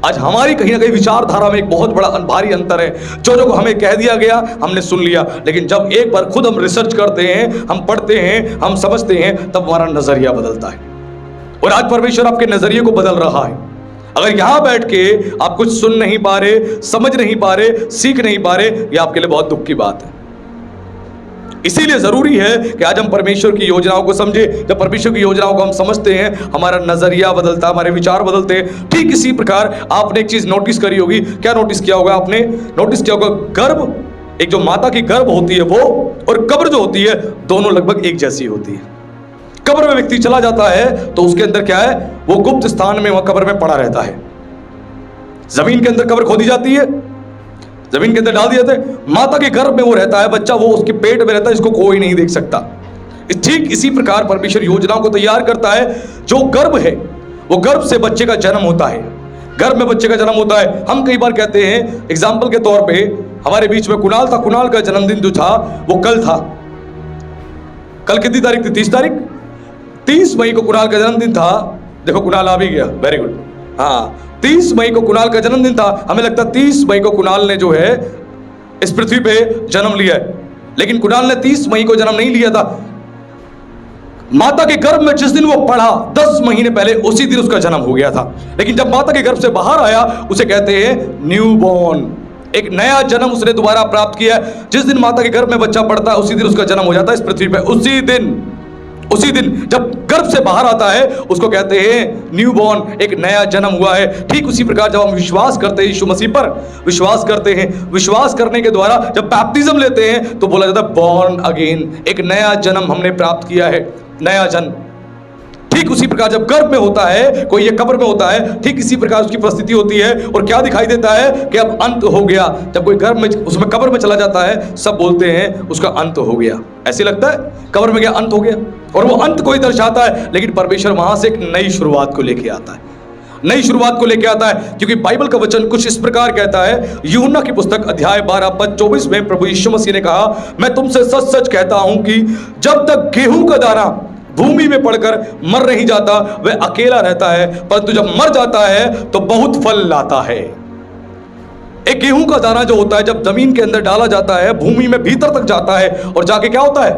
आज हमारी कहीं ना कहीं विचारधारा में एक बहुत बड़ा भारी अंतर है। जो हमें कह दिया गया हमने सुन लिया, लेकिन जब एक बार खुद हम रिसर्च करते हैं, हम पढ़ते हैं, हम समझते हैं, तब हमारा नजरिया बदलता है। और आज परमेश्वर आपके नजरिए को बदल रहा है। अगर यहां बैठ के आप कुछ सुन नहीं पा रहे, समझ नहीं पा रहे, सीख नहीं पा रहे, यह आपके लिए बहुत दुख की बात है। इसीलिए जरूरी है कि आज हम परमेश्वर की योजनाओं को समझे। जब परमेश्वर की योजनाओं को हम समझते हैं, हमारा नजरिया बदलता है, हमारे विचार बदलते हैं। ठीक इसी प्रकार आपने एक चीज नोटिस करी होगी। क्या नोटिस किया होगा आपने? नोटिस किया होगा, गर्भ, एक जो माता की गर्भ होती है वो, और कब्र जो होती है, दोनों लगभग एक जैसी होती है। कब्र में व्यक्ति चला जाता है तो उसके अंदर क्या है, वो गुप्त स्थान में, वह कब्र में पड़ा रहता है। जमीन के अंदर कब्र खोदी जाती है, जमीन के अंदर डाल दिए थे, माता के गर्भ में वो रहता है, बच्चा वो उसके पेट में रहता है, इसको कोई नहीं देख सकता। ठीक इसी प्रकार परमेश्वर योजनाओं को तैयार करता है। जो गर्भ है, वो गर्भ से बच्चे का जन्म होता है, गर्भ में बच्चे का जन्म होता है। हम कई बार कहते हैं, एग्जाम्पल के तौर पे हमारे बीच में कुणाल था, कुणाल का जन्मदिन जो था वो कल था। कल कितनी तारीख थी? 30 तारीख, 30 मई को कुणाल का जन्मदिन था। देखो कुणाल आ भी गया, वेरी गुड। हाँ, 30 मई को कुणाल का जन्मदिन था। हमें लगता 30 मई को कुणाल ने जो है इस पृथ्वी पे जन्म लिया है, लेकिन कुणाल ने 30 मई को जन्म नहीं लिया था। माता के गर्भ में जिस दिन वो पढ़ा, 10 महीने पहले, उसी दिन उसका जन्म हो गया था। लेकिन जब माता के गर्भ से बाहर आया, उसे कहते हैं न्यू बॉर्न, एक नया जन्म उसने दोबारा प्राप्त किया। जिस दिन माता के गर्भ में बच्चा पड़ता है, उसी दिन उसका जन्म हो जाता है इस पृथ्वी पे। उसी दिन जब गर्भ से बाहर आता है उसको कहते हैं न्यू बॉर्न, एक नया जन्म हुआ है। ठीक उसी प्रकार जब हम विश्वास करते हैं, यीशु मसीह पर विश्वास करते हैं, विश्वास करने के द्वारा जब बैप्टिज्म लेते हैं तो बोला जाता है बॉर्न अगेन, एक नया जन्म हमने प्राप्त किया है, नया जन्म। ठीक उसी प्रकार जब गर्भ में होता है कोई, ये कब्र में होता है, ठीक इसी प्रकार उसकी परिस्थिति होती है और क्या दिखाई देता है कि अब अंत हो गया। जब कोई गर्भ में, उसमें कब्र में चला जाता है, सब बोलते हैं उसका अंत हो गया। ऐसे लगता है कब्र में गया, अंत हो गया, और वो अंत को ही दर्शाता है। लेकिन परमेश्वर वहां से एक नई शुरुआत को लेके आता है, नई शुरुआत को लेके आता है, क्योंकि बाइबल का वचन कुछ इस प्रकार कहता है। यूहन्ना की पुस्तक अध्याय 12 पद 24 में प्रभु यीशु मसीह ने कहा, मैं तुमसे सच सच कहता हूं कि जब तक गेहूं का दाना भूमि में पड़कर मर नहीं जाता वह अकेला रहता है, परंतु जब मर जाता है तो बहुत फल लाता है। एक गेहूं का दाना जो होता है जब जमीन के अंदर डाला जाता है, भूमि में भीतर तक जाता है और जाके क्या होता है,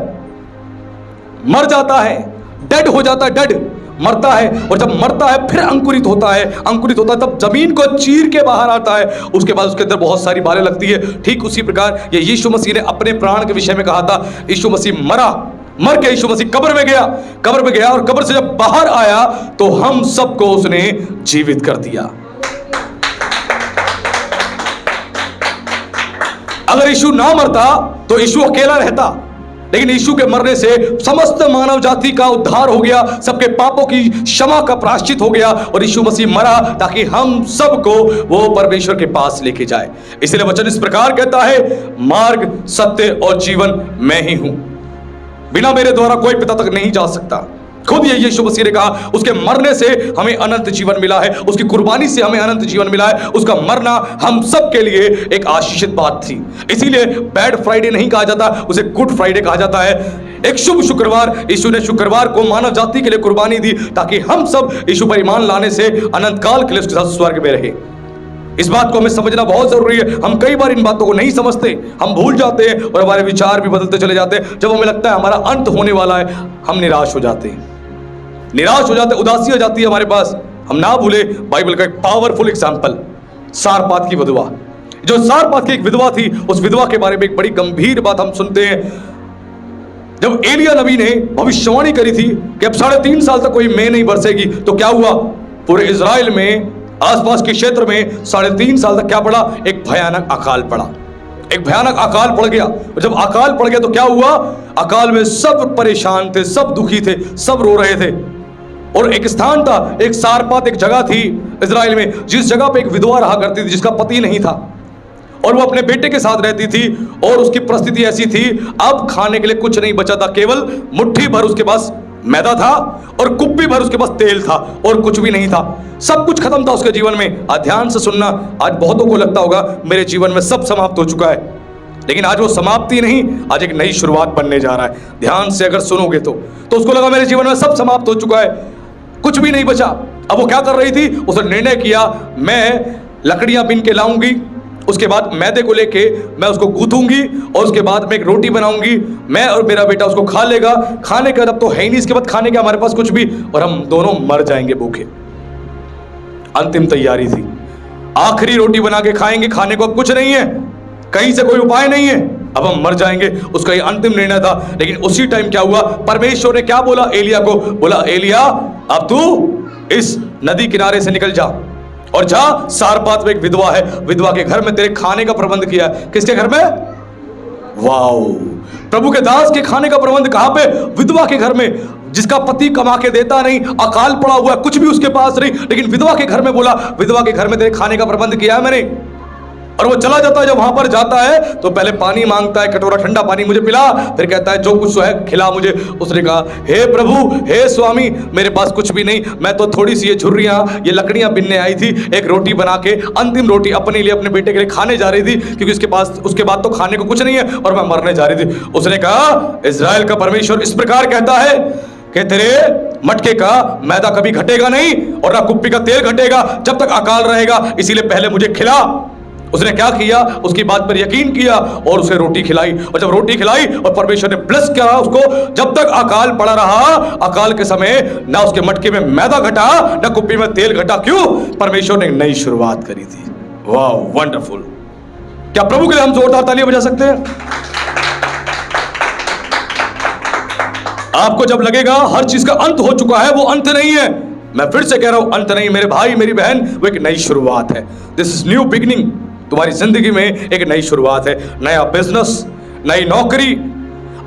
मर जाता है, डेड हो जाता है, डेड मरता है। और जब मरता है फिर अंकुरित होता है, अंकुरित होता है तब जमीन को चीर के बाहर आता है, उसके बाद उसके अंदर बहुत सारी बालें लगती है। ठीक उसी प्रकार ये यीशु मसीह ने अपने प्राण के विषय में कहा था। यीशु मसीह मरा, मर के यीशु मसीह कब्र में गया, कब्र में गया और कब्र से जब बाहर आया तो हम सबको उसने जीवित कर दिया। अगर यीशु ना मरता तो यीशु अकेला रहता, लेकिन यीशु के मरने से समस्त मानव जाति का उद्धार हो गया, सबके पापों की क्षमा का प्रायश्चित हो गया और यीशु मसीह मरा ताकि हम सबको वो परमेश्वर के पास लेके जाए। इसलिए वचन इस प्रकार कहता है, मार्ग, सत्य और जीवन मैं ही हूं, बिना मेरे द्वारा कोई पिता तक नहीं जा सकता। खुद ये यीशु मसीह ने कहा, उसके मरने से हमें अनंत जीवन मिला है, उसकी कुर्बानी से हमें अनंत जीवन मिला है, उसका मरना हम सब के लिए एक आशीषित बात थी। इसीलिए बैड फ्राइडे नहीं कहा जाता, उसे गुड फ्राइडे कहा जाता है। एक शुभ शुक्रवार, यीशु ने शुक्रवार को मानव जाति के लिए कुर्बानी दी ताकि हम सब यीशु पर ईमान लाने से अनंत काल के लिए उसके साथ स्वर्ग में रहे। इस बात को हमें समझना बहुत जरूरी है। हम कई बार इन बातों को नहीं समझते, हम भूल जाते हैं और हमारे विचार भी बदलते चले जाते हैं। जब हमें लगता है हमारा अंत होने वाला है, हम निराश हो जाते हैं, निराश हो जाते, उदासी हो जाती है हमारे पास। हम ना भूले बाइबल का एक पावरफुल एग्जाम्पल, सारपात की विधवा। जो सारपात की एक विधवा थी, उस विधवा के बारे में एक बड़ी गंभीर बात हम सुनते हैं। जब एलिया नबी ने भविष्यवाणी करी थी कि अब 3.5 साल तक कोई मेंह नहीं बरसेगी, तो क्या हुआ, पूरे इजराइल में आसपास के क्षेत्र में 3.5 साल तक क्या पड़ा, एक भयानक अकाल पड़ा, एक भयानक अकाल पड़ गया। और जब अकाल पड़ गया तो क्या हुआ, अकाल में सब परेशान थे, सब दुखी थे, सब रो रहे थे। और एक स्थान था, एक सारपात, एक जगह थी इजराइल में, जिस जगह पे एक विधवा रहा करती थी जिसका पति नहीं था और वो अपने बेटे के साथ रहती थी। और उसकी परिस्थिति ऐसी थी, अब खाने के लिए कुछ नहीं बचा था, केवल मुट्ठी भर उसके पास मैदा था और कुप्पी भर उसके पास तेल था और कुछ भी नहीं था। सब कुछ खत्म था उसके जीवन में। आज ध्यान से सुनना, आज बहुतों को लगता होगा मेरे जीवन में सब समाप्त हो चुका है, लेकिन आज वो समाप्ति नहीं, आज एक नई शुरुआत बनने जा रहा है। ध्यान से अगर सुनोगे तो उसको लगा मेरे जीवन में सब समाप्त हो चुका है, कुछ भी नहीं बचा। अब वो क्या कर रही थी, उसने निर्णय किया, मैं लकड़ियां बीन के लाऊंगी, उसके बाद मैदे को लेके मैं उसको गूंथूंगी और उसके बाद मैं एक रोटी बनाऊंगी, मैं और मेरा बेटा उसको खा लेगा। खाने का अब तो है ही नहीं, इसके बाद खाने का हमारे पास कुछ भी, और हम दोनों मर जाएंगे भूखे। अंतिम तैयारी थी, आखिरी रोटी बना के खाएंगे, खाने को अब कुछ नहीं है, कहीं से कोई उपाय नहीं है, अब हम मर जाएंगे, उसका ये अंतिम निर्णय था। लेकिन उसी टाइम क्या हुआ, परमेश्वर ने क्या बोला एलिया को, बोला एलिया अब तू इस नदी किनारे से निकल जा और जा, सारपात में एक विधवा है, विधवा के घर में तेरे खाने का प्रबंध किया। किसके घर में, वाओ, प्रभु के दास के खाने का प्रबंध कहां पे, विधवा के घर में, जिसका पति कमा के देता नहीं, अकाल पड़ा हुआ, कुछ भी उसके पास नहीं, लेकिन विधवा के घर में बोला, विधवा के घर में तेरे खाने का प्रबंध किया है मैंने। और वो चला जाता है, जब वहां पर जाता है तो पहले पानी मांगता है, कटोरा ठंडा पानी मुझे पिला, फिर कहता है जो कुछ है खिला मुझे। उसने कहा हे प्रभु, हे स्वामी, मेरे पास कुछ भी नहीं, मैं तो थोड़ी सी ये झुर्रियां, ये लकड़ियां बिनने आई थी, एक रोटी बना के, अंतिम रोटी अपने लिए, अपने बेटे के लिए खाने जा रही थी, क्योंकि उसके पास उसके बाद तो खाने को कुछ नहीं है और मैं मरने जा रही थी। उसने कहा इजराइल का परमेश्वर इस प्रकार कहता है कि तेरे मटके का मैदा कभी घटेगा नहीं और ना कुप्पी का तेल घटेगा जब तक अकाल रहेगा, इसीलिए पहले मुझे खिला। उसने क्या किया, उसकी बात पर यकीन किया और उसे रोटी खिलाई। और जब रोटी खिलाई और परमेश्वर ने ब्लेस किया उसको, जब तक अकाल पड़ा रहा, अकाल के समय ना उसके मटके में मैदा घटा ना कुप्पी में तेल घटा। क्यों, परमेश्वर ने नई शुरुआत करी थी। वाह, वंडरफुल। क्या प्रभु के लिए हम जोरदार तालियां बजा सकते हैं? आपको जब लगेगा हर चीज का अंत हो चुका है, वो अंत नहीं है। मैं फिर से कह रहा हूं, अंत नहीं मेरे भाई मेरी बहन, वो एक नई शुरुआत है। This is new beginning. तुम्हारी जिंदगी में एक नई शुरुआत है, नया बिजनेस, नई नौकरी,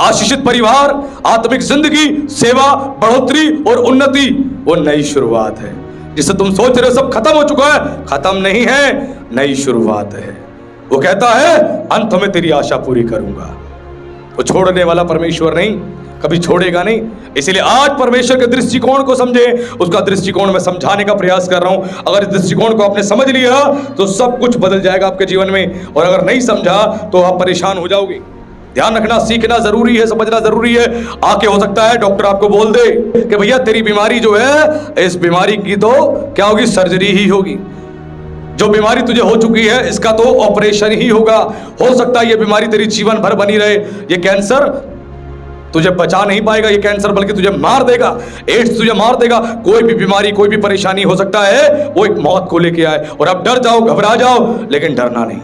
आशीषित परिवार, आत्मिक जिंदगी, सेवा, बढ़ोतरी और उन्नति, वो नई शुरुआत है। जिससे तुम सोच रहे हो सब खत्म हो चुका है, खत्म नहीं है, नई शुरुआत है। वो कहता है अंत में तेरी आशा पूरी करूंगा। वो छोड़ने वाला परमेश्वर नहीं, कभी छोड़ेगा नहीं। इसीलिए आज परमेश्वर के दृष्टिकोण को समझे, उसका दृष्टिकोण मैं समझाने का प्रयास कर रहा हूं। अगर इस दृष्टिकोण को आपने समझ लिया तो सब कुछ बदल जाएगा आपके जीवन में, और अगर नहीं समझा तो आप परेशान हो जाओगे। ध्यान रखना, सीखना जरूरी है, समझना जरूरी है। आके हो सकता है डॉक्टर आपको बोल दे कि भैया तेरी बीमारी जो है, इस बीमारी की तो क्या होगी, सर्जरी ही होगी। जो बीमारी तुझे हो चुकी है इसका तो ऑपरेशन ही होगा। हो सकता है ये बीमारी तेरी जीवन भर बनी रहे। ये कैंसर तुझे बचा नहीं पाएगा, ये कैंसर बल्कि तुझे मार देगा। एड्स तुझे मार देगा। कोई भी बीमारी, कोई भी परेशानी हो सकता है वो एक मौत को लेके आए। और अब डर जाओ, घबरा जाओ, लेकिन डरना नहीं,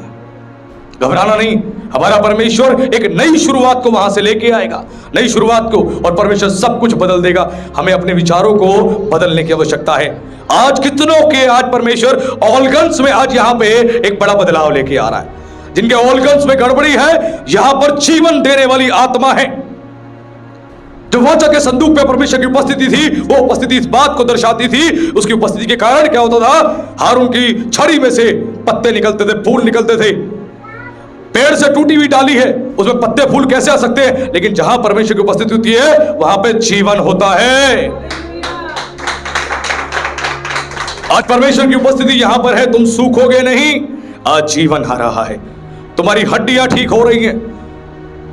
घबराना नहीं। हमारा परमेश्वर एक नई शुरुआत को वहां से लेके आएगा, नई शुरुआत को, और परमेश्वर सब कुछ बदल देगा। हमें अपने विचारों को बदलने की आवश्यकता है। आज कितनों के आज परमेश्वर ऑर्गन्स में आज यहां पे एक बड़ा बदलाव लेके आ रहा है। जिनके ऑर्गन्स में गड़बड़ी है, यहां पर जीवन देने वाली आत्मा है। जो वाचा के संदूक पे परमेश्वर की उपस्थिति थी, वो उपस्थिति इस बात को दर्शाती थी। उसकी उपस्थिति के कारण क्या होता था, हारून की छड़ी में से पत्ते निकलते थे, फूल निकलते थे। पेड़ से टूटी हुई डाली है, उसमें पत्ते फूल कैसे आ सकते हैं? लेकिन जहां परमेश्वर की उपस्थिति होती है वहां पे जीवन होता है। आज परमेश्वर की उपस्थिति यहां पर है, तुम सूखोगे नहीं, आज जीवन आ रहा है। तुम्हारी हड्डियां ठीक हो रही हैं,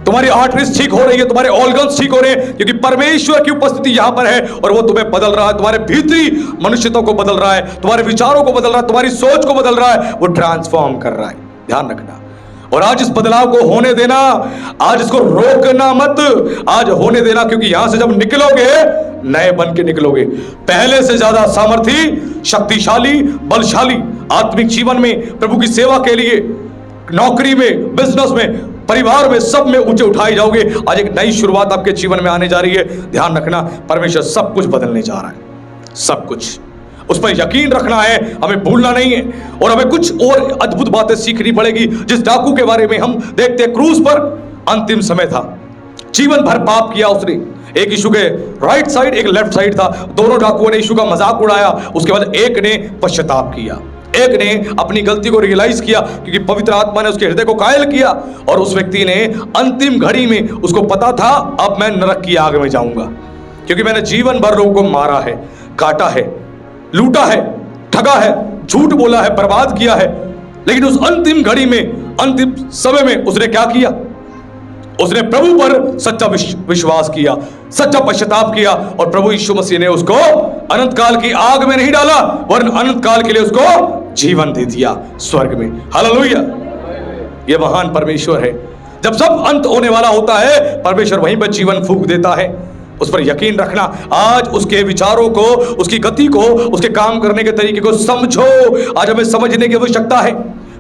तुम्हारी आर्टरीज ठीक हो रही है, तुम्हारे ऑर्गन्स ठीक हो रहे हैं, क्योंकि परमेश्वर की उपस्थिति यहां पर है और वो तुम्हें बदल रहा है। तुम्हारे भीतरी मनुष्यत्व को बदल रहा है, तुम्हारे विचारों को बदल रहा है, तुम्हारी सोच को बदल रहा है, वो ट्रांसफॉर्म कर रहा है। ध्यान रखना, और आज इस बदलाव को होने देना, आज इसको रोकना मत, आज होने देना। क्योंकि यहां से जब निकलोगे नए बन के निकलोगे, पहले से ज्यादा सामर्थी, शक्तिशाली, बलशाली, आत्मिक जीवन में, प्रभु की सेवा के लिए, नौकरी में, बिजनेस में, परिवार में, सब में ऊंचे उठाए जाओगे। आज एक नई शुरुआत आपके जीवन में आने जा रही है। ध्यान रखना, परमेश्वर सब कुछ बदलने जा रहा है, सब कुछ। उस पर यकीन रखना है, हमें भूलना नहीं है। और हमें कुछ और अद्भुत बातें सीखनी पड़ेगी। जिस डाकू के बारे में हम देखते हैं, क्रूज पर अंतिम समय था, जीवन भर पाप किया उसने। एक यीशु के राइट साइड, एक लेफ्ट साइड था। दोनों डाकुओं ने यीशु का मजाक उड़ाया। उसके बाद एक ने पश्चाताप किया, एक ने अपनी गलती को रियलाइज किया, क्योंकि पवित्र आत्मा ने उसके हृदय को कायल किया। और उस व्यक्ति ने अंतिम घड़ी में, उसको पता था अब मैं नरक की आग में जाऊंगा, क्योंकि मैंने जीवन भर लोगों को मारा है, काटा है, लूटा है, ठगा है, झूठ बोला है, बर्बाद किया है। लेकिन उस अंतिम घड़ी में, अंतिम समय में उसने क्या किया? उसने प्रभु पर सच्चा विश्वास किया, सच्चा पश्चाताप किया, और प्रभु यीशु मसीह ने उसको अनंत काल की आग में नहीं डाला, वरन अनंत काल के लिए उसको जीवन दे दिया स्वर्ग में। हालेलुया! ये महान परमेश्वर है। जब सब अंत होने वाला होता है, परमेश्वर वहीं पर जीवन फूंक देता है। उस पर यकीन रखना। आज उसके विचारों को, उसकी गति को, उसके काम करने के तरीके को समझो। आज हमें समझने की आवश्यकता है।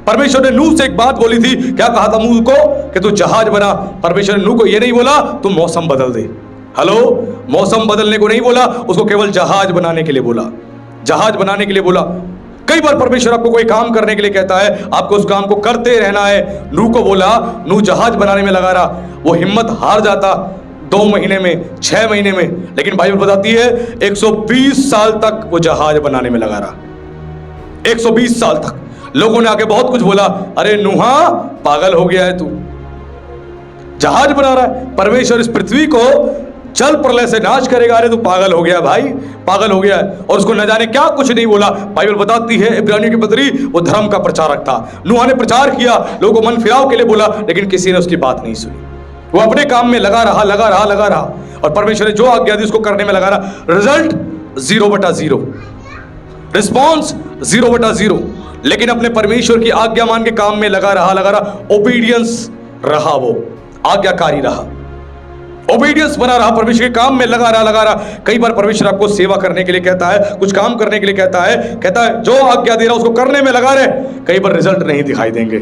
परमेश्वर ने नूह से एक बात बोली थी। क्या कहा था नूह को? कि तू जहाज बना। परमेश्वर ने नूह को यह नहीं बोला तू मौसम बदल दे। हेलो, मौसम बदलने को नहीं बोला, उसको केवल जहाज बनाने के लिए बोला, जहाज बनाने के लिए बोला। कई बार परमेश्वर आपको कोई काम करने के लिए कहता है, आपको उस काम को करते रहना है। नूह को बोला, नूह जहाज बनाने में लगा रहा, वो हिम्मत हार जाता 2 महीने में, 6 महीने में। लेकिन बाइबल बताती है 120 साल तक वो जहाज बनाने में लगा रहा। 120 साल तक लोगों ने आके बहुत कुछ बोला, अरे नूहा पागल हो गया है तू, जहाज बना रहा है। परमेश्वर इस पृथ्वी को जल प्रलय से नाश करेगा, अरे तू पागल हो गया भाई, पागल हो गया है। और उसको न जाने क्या कुछ नहीं बोला। बाइबल बताती है, इब्रानियों की पत्री, वो धर्म का प्रचारक था। नूहा ने प्रचार किया, लोगों को मन फिराव के लिए बोला, लेकिन किसी ने उसकी बात नहीं सुनी। वो अपने काम में लगा रहा, लगा रहा, लगा रहा, और परमेश्वर ने जो आज्ञा दी उसको करने में लगा रहा। Result 0/0, response 0/0। लेकिन अपने परमेश्वर की आज्ञा मान के काम में लगा रहा, लगा रहा। ओबीडियंस रहा, वो आज्ञाकारी रहा, ओबीडियंस बना रहा, परमेश्वर के काम में लगा रहा, लगा रहा। कई बार परमेश्वर आपको सेवा करने के लिए कहता है, कुछ काम करने के लिए कहता है जो आज्ञा दे रहा उसको करने में लगा रहे। कई बार रिजल्ट नहीं दिखाई देंगे,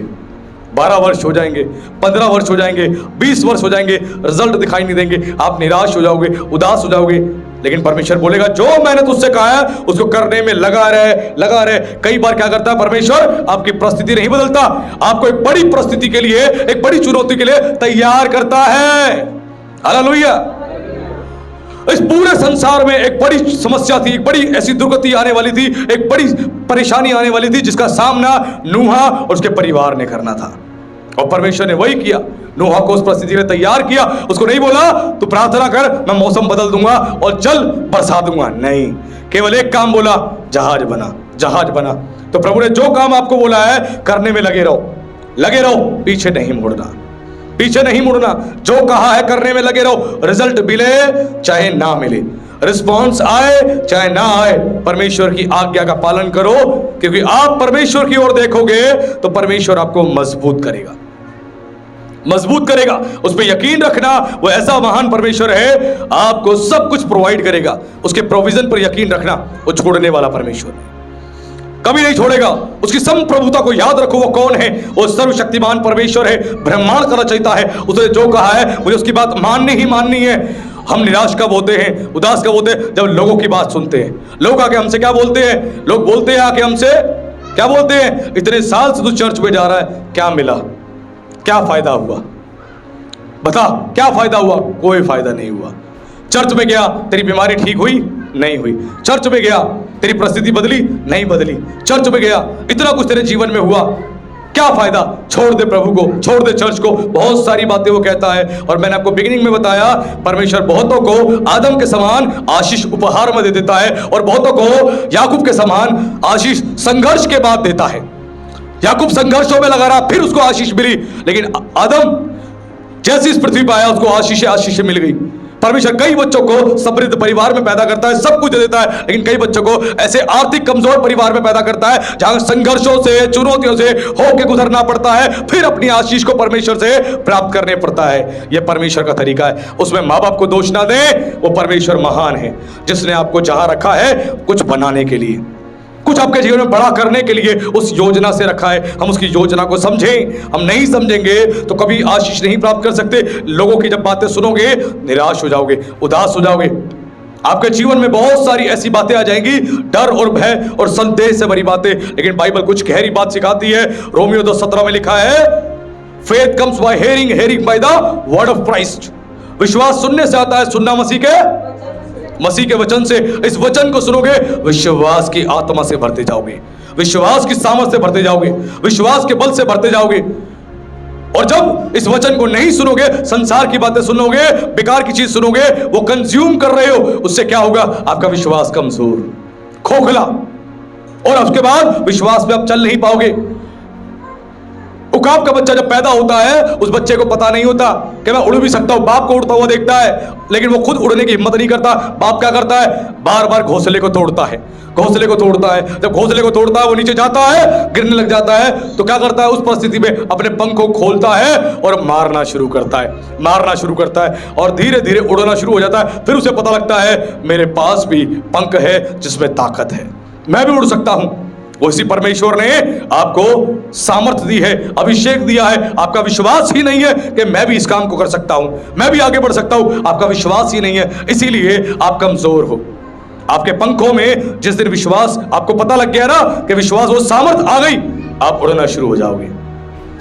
12 वर्ष हो जाएंगे, 15 वर्ष हो जाएंगे, 20 वर्ष हो जाएंगे, रिजल्ट दिखाई नहीं देंगे, आप निराश हो जाओगे, उदास हो जाओगे। लेकिन परमेश्वर बोलेगा जो मैंने तुझसे कहा है उसको करने में लगा रहे, लगा रहे। कई बार क्या करता है परमेश्वर, आपकी परिस्थिति नहीं बदलता, आपको एक बड़ी परिस्थिति के लिए, एक बड़ी चुनौती के लिए तैयार करता है। हालेलुया। इस पूरे संसार में एक बड़ी समस्या थी, एक बड़ी ऐसी दुर्गति आने वाली थी, एक बड़ी परेशानी आने वाली थी जिसका सामना नूह और उसके परिवार ने करना था। और परमेश्वर ने वही किया, नूह को उस परिस्थिति में तैयार किया। उसको नहीं बोला तू प्रार्थना कर, मैं मौसम बदल दूंगा और जल बरसा दूंगा, नहीं, केवल एक काम बोला, जहाज बना, जहाज बना। तो प्रभु ने जो काम आपको बोला है करने में लगे रहो, लगे रहो, पीछे नहीं मुड़ना, पीछे नहीं मुड़ना। जो कहा है करने में लगे रहो, रिजल्ट मिले चाहे ना मिले, रिस्पॉन्स आए चाहे ना आए, परमेश्वर की आज्ञा का पालन करो, क्योंकि आप परमेश्वर की ओर देखोगे तो परमेश्वर आपको मजबूत करेगा, मजबूत करेगा। उस पर यकीन रखना, वो ऐसा महान परमेश्वर है, आपको सब कुछ प्रोवाइड करेगा। उसके प्रोविजन पर यकीन रखना, वो छोड़ने वाला परमेश्वर है, कभी नहीं छोड़ेगा। उसकी संप्रभुता को याद रखो, वो कौन है, वो सर्वशक्तिमान परमेश्वर है, ब्रह्मांड का रचयिता है। उसने जो कहा है मुझे उसकी बात माननी ही माननी है। हम निराश कब होते हैं, उदास कब होते हैं, जब लोगों की बात सुनते हैं। लोग आके हमसे क्या बोलते हैं, लोग बोलते हैं आके हमसे क्या बोलते हैं, इतने साल से तू चर्च में जा रहा है, क्या मिला, क्या फायदा हुआ, बता क्या फायदा हुआ, कोई फायदा नहीं हुआ। चर्च में गया, तेरी बीमारी ठीक हुई, नहीं हुई। चर्च में गया, तेरी परिस्थिति बदली, नहीं बदली। चर्च में गया, इतना कुछ तेरे जीवन में हुआ, क्या फायदा। छोड़ दे प्रभु को, छोड़ दे चर्च को। बहुत सारी बातें वो कहता है, और मैंने आपको बिगिनिंग में बताया, परमेश्वर बहुतों को आदम के समान आशीष उपहार में दे देता है, और बहुतों को याकूब के समान आशीष संघर्ष के बाद देता है। याकूब संघर्षों में लगा रहा, फिर उसको आशीष मिली, लेकिन आदम जैसे इस पृथ्वी पर आया उसको आशीष मिल गई। परमेश्वर कई बच्चों को समृद्ध परिवार में पैदा करता है, सब कुछ दे देता है, लेकिन कई बच्चों को ऐसे आर्थिक कमजोर परिवार में पैदा करता है जहां संघर्षों से, चुनौतियों से होकर गुजरना पड़ता है, फिर अपनी आशीष को परमेश्वर से प्राप्त करने पड़ता है। यह परमेश्वर का तरीका है। उसमें माँ बाप को दोष ना दें, वो परमेश्वर महान है जिसने आपको जहां रखा है कुछ बनाने के लिए, कुछ आपके जीवन में बड़ा करने के लिए उस योजना से रखा है। हम उसकी योजना को समझें, हम नहीं समझेंगे तो कभी आशीष नहीं प्राप्त कर सकते। लोगों की जब बातें सुनोगे निराश हो जाओगे, उदास हो जाओगे। आपके जीवन में बहुत सारी ऐसी बातें आ जाएंगी, डर और भय और संदेह से भरी बातें, लेकिन बाइबल कुछ गहरी बात सिखाती है। रोमियो 10:17 में लिखा है, faith comes by hearing, hearing by the word of Christ. विश्वास सुनने से आता है, सुनना मसीह के वचन से। इस वचन को सुनोगे, विश्वास की आत्मा से भरते जाओगे, विश्वास की सामर्थ से भरते जाओगे, विश्वास के बल से भरते जाओगे। और जब इस वचन को नहीं सुनोगे, संसार की बातें सुनोगे, बेकार की चीज सुनोगे, वो कंज्यूम कर रहे हो, उससे क्या होगा, आपका विश्वास कमजोर, खोखला, और उसके बाद विश्वास में आप चल नहीं पाओगे। उकाब का बच्चा जब पैदा होता है, उस बच्चे को पता नहीं होता कि मैं उड़ भी सकता हूं। बाप को उड़ता हुआ देखता है, लेकिन वो खुद उड़ने की हिम्मत नहीं करता। बाप क्या करता है, बार बार घोंसले को तोड़ता है, घोंसले को तोड़ता है। जब घोंसले को तोड़ता है, वो नीचे जाता है, गिरने लग जाता है, तो क्या करता है, उस परिस्थिति में अपने पंख को खोलता है और मारना शुरू करता है, मारना शुरू करता है, और धीरे धीरे उड़ना शुरू हो जाता है। फिर उसे पता लगता है मेरे पास भी पंख है जिसमें ताकत है, मैं भी उड़ सकता हूं। उसी परमेश्वर ने आपको सामर्थ्य दी है, अभिषेक दिया है। आपका विश्वास ही नहीं है कि मैं भी इस काम को कर सकता हूं, मैं भी आगे बढ़ सकता हूं। आपका विश्वास ही नहीं है, इसीलिए आप कमजोर हो। आपके पंखों में जिस दिन विश्वास, आपको पता लग गया ना कि विश्वास, वो सामर्थ आ गई, आप उड़ना शुरू हो जाओगे,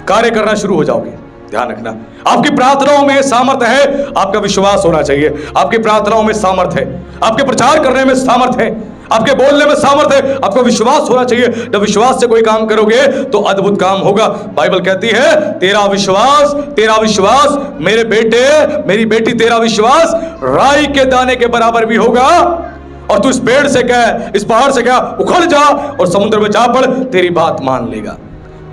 कार्य करना शुरू हो जाओगे। ध्यान रखना, आपकी प्रार्थनाओं में सामर्थ है, आपका विश्वास होना चाहिए। आपकी प्रार्थनाओं में सामर्थ है, आपके प्रचार करने में सामर्थ है, आपके बोलने में सामर्थ है, आपको विश्वास होना चाहिए। जब विश्वास से कोई काम करोगे तो अद्भुत काम होगा। बाइबल कहती है, तेरा विश्वास मेरे बेटे, मेरी बेटी, तेरा विश्वास राई के दाने के बराबर भी होगा। और तू इस पेड़ से कह, इस पहाड़ से कह, उखड़ जा और समुद्र में जा पड़, तेरी बात मान लेगा।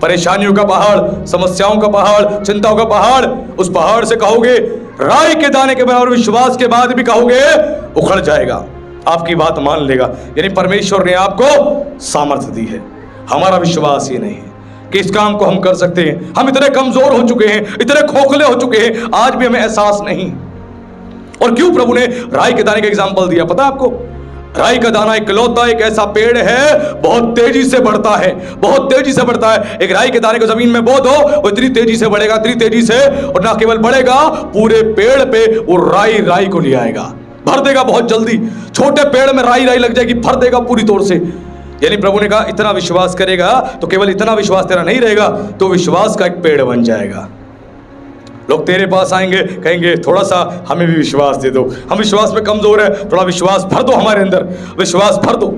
परेशानियों का पहाड़, समस्याओं का पहाड़, चिंताओं का पहाड़, उस पहाड़ से कहोगे, राई के दाने के बराबर विश्वास के बाद भी कहोगे, उखड़ जाएगा, आपकी बात मान लेगा। यानी परमेश्वर ने आपको सामर्थ्य दी है। हमारा विश्वास ये नहीं है कि इस काम को हम कर सकते हैं। हम इतने कमजोर हो चुके हैं, इतने खोखले हो चुके हैं, आज भी हमें एहसास नहीं। और क्यों प्रभु ने राई के दाने का एग्जाम्पल दिया पता है आपको? राई का दाना इकलौता एक ऐसा पेड़ है, बहुत तेजी से बढ़ता है, बहुत तेजी से बढ़ता है। एक राई के दाने को जमीन में बो दो, वो इतनी तेजी से बढ़ेगा, इतनी तेजी से, और ना केवल बढ़ेगा, पूरे पेड़ पे वो राई राई को ले आएगा, भर देगा बहुत जल्दी। छोटे पेड़ में राई राई लग जाएगी, भर देगा पूरी तौर से। यानी प्रभु ने कहा इतना विश्वास करेगा तो केवल इतना विश्वास तेरा नहीं रहेगा, तो विश्वास का एक पेड़ बन जाएगा। लोग तेरे पास आएंगे, कहेंगे थोड़ा सा हमें भी विश्वास दे दो, हम विश्वास में कमजोर है, थोड़ा विश्वास भर दो हमारे अंदर, विश्वास भर दो।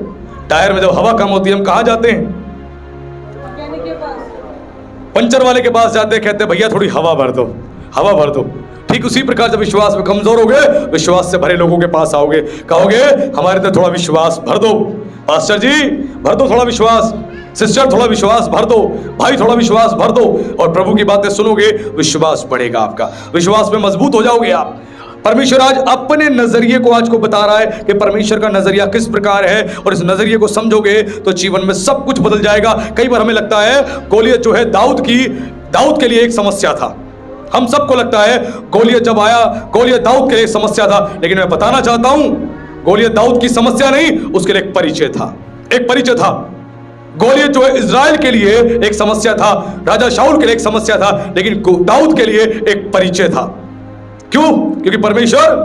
टायर में जब हवा कम होती है हम कहाँ जाते हैं? पंचर वाले के पास जाते हैं, कहते हैं भैया थोड़ी हवा भर दो, हवा भर दो। ठीक उसी प्रकार जब विश्वास में कमजोर होगे, विश्वास से भरे लोगों के पास आओगे, कहोगे हमारे अंदर थोड़ा विश्वास भर दो, पास्टर जी भर दो थोड़ा विश्वास, सिस्टर थोड़ा विश्वास भर दो, भाई थोड़ा विश्वास भर दो, और प्रभु की बातें सुनोगे, विश्वास बढ़ेगा आपका, विश्वास में मजबूत हो जाओगे आप। परमेश्वर आज अपने नजरिए को आज को बता रहा है कि परमेश्वर का नजरिया किस प्रकार है, और इस नजरिए को समझोगे तो जीवन में सब कुछ बदल जाएगा। कई बार हमें लगता है गोलियत जो है दाऊद के लिए एक समस्या था, हम सबको लगता है गोलियत जब आया, गोलियत दाऊद के लिए एक समस्या था, लेकिन मैं बताना चाहता हूं गोलियत दाऊद की समस्या नहीं, उसके लिए एक परिचय था, एक परिचय था। गोलियत जो है इजराइल के लिए एक समस्या था, राजा शाऊल के लिए एक समस्या था, लेकिन दाऊद के लिए एक परिचय था। क्यों? क्योंकि परमेश्वर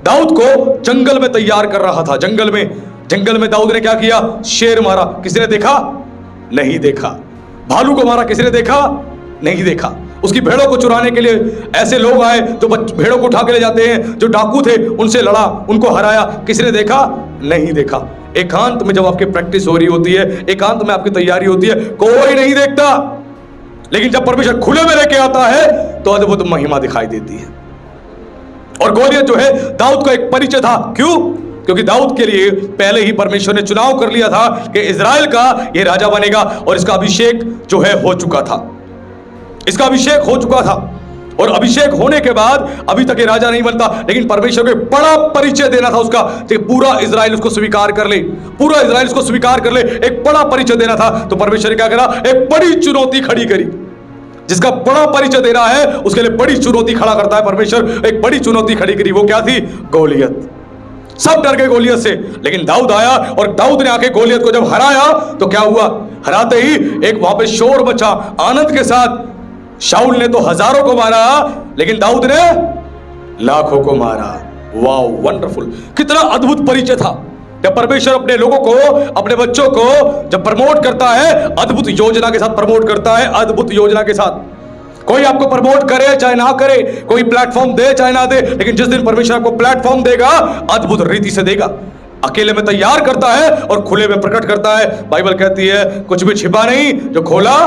दाऊद को जंगल में तैयार कर रहा था। जंगल में दाऊद ने क्या किया? शेर मारा, किसी ने देखा? नहीं देखा। भालू को मारा, किसी ने देखा? नहीं देखा। उसकी भेड़ों को चुराने के लिए ऐसे लोग आए जो भेड़ों को उठा के ले जाते हैं, जो डाकू थे उनसे लड़ा, उनको हराया, किसी ने देखा? नहीं देखा। एकांत में जब आपकी प्रैक्टिस हो रही होती है, एकांत में आपकी तैयारी होती है, कोई नहीं देखता, लेकिन जब परमेश्वर खुले में लेके आता है तो अद्भुत महिमा दिखाई देती है। और गोलियत जो है दाऊद का एक परिचय था। क्यों? क्योंकि दाऊद के लिए पहले ही परमेश्वर ने चुनाव कर लिया था कि इजराइल का ये राजा बनेगा, और इसका अभिषेक जो है हो चुका था, इसका अभिषेक हो चुका था। और अभिषेक होने के बाद अभी तक ये राजा नहीं बनता, लेकिन परमेश्वर को बड़ा परिचय देना था उसका, कि पूरा इजराइल उसको स्वीकार कर ले, पूरा इजराइल उसको स्वीकार कर ले, एक बड़ा परिचय देना था। तो परमेश्वर ने क्या करा? एक बड़ी चुनौती खड़ी करी। जिसका बड़ा परिचय दे रहा है उसके लिए बड़ी चुनौती खड़ा करता है परमेश्वर। एक बड़ी चुनौती खड़ी करी, वो क्या थी? गोलियत। सब डर गए गोलियत से, लेकिन दाऊद आया, और दाऊद ने आके गोलियत को जब हराया तो क्या हुआ? हराते ही एक वहां पे शोर मचा आनंद के साथ। शाऊल ने तो हजारों को मारा, लेकिन दाऊद ने लाखों को मारा। Wow, wonderful! कितना अद्भुत परिचय था। जब परमेश्वर अपने लोगों को, अपने बच्चों को जब प्रमोट करता है, अद्भुत योजना के साथ प्रमोट करता है, अद्भुत योजना के साथ। कोई आपको प्रमोट करे चाहे ना करे, कोई प्लेटफॉर्म दे चाहे ना दे, लेकिन जिस दिन परमेश्वर आपको प्लेटफॉर्म देगा, अद्भुत रीति से देगा। अकेले में तैयार करता है और खुले में प्रकट करता है। बाइबल कहती है कुछ भी छिपा नहीं जो खोला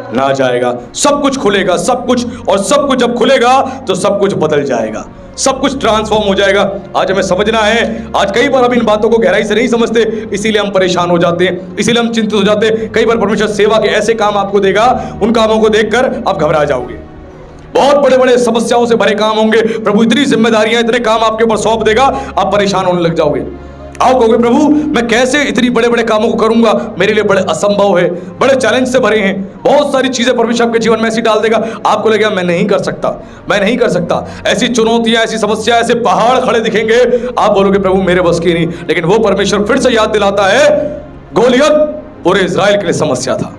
ना जाएगा। सब कुछ खुलेगा, सब कुछ, और सब कुछ जब खुलेगा तो सब कुछ बदल जाएगा, सब कुछ ट्रांसफॉर्म हो जाएगा। आज हमें समझना है। आज कई बार हम इन बातों को गहराई से नहीं समझते, इसीलिए हम परेशान हो जाते हैं, इसीलिए हम चिंतित हो जाते हैं। कई बार परमेश्वर सेवा के ऐसे काम आपको देगा, उन कामों को देखकर आप घबरा जाओगे। बहुत बड़े बड़े समस्याओं से भरे काम होंगे, प्रभु इतनी जिम्मेदारियां, इतने काम आपके ऊपर सौंप देगा, आप परेशान होने लग जाओगे। आओ कहोगे प्रभु मैं कैसे इतनी बड़े बड़े कामों को करूंगा, मेरे लिए बड़े असंभव है, बड़े चैलेंज से भरे हैं। बहुत सारी चीजें परमेश्वर आपके जीवन में ऐसी डाल देगा, आपको लगेगा मैं नहीं कर सकता, मैं नहीं कर सकता। ऐसी चुनौतियां, ऐसी समस्या, ऐसे पहाड़ खड़े दिखेंगे, आप बोलोगे प्रभु मेरे बस की नहीं। लेकिन वो परमेश्वर फिर से याद दिलाता है, गोलियत पूरे इजराइल के लिए समस्या था,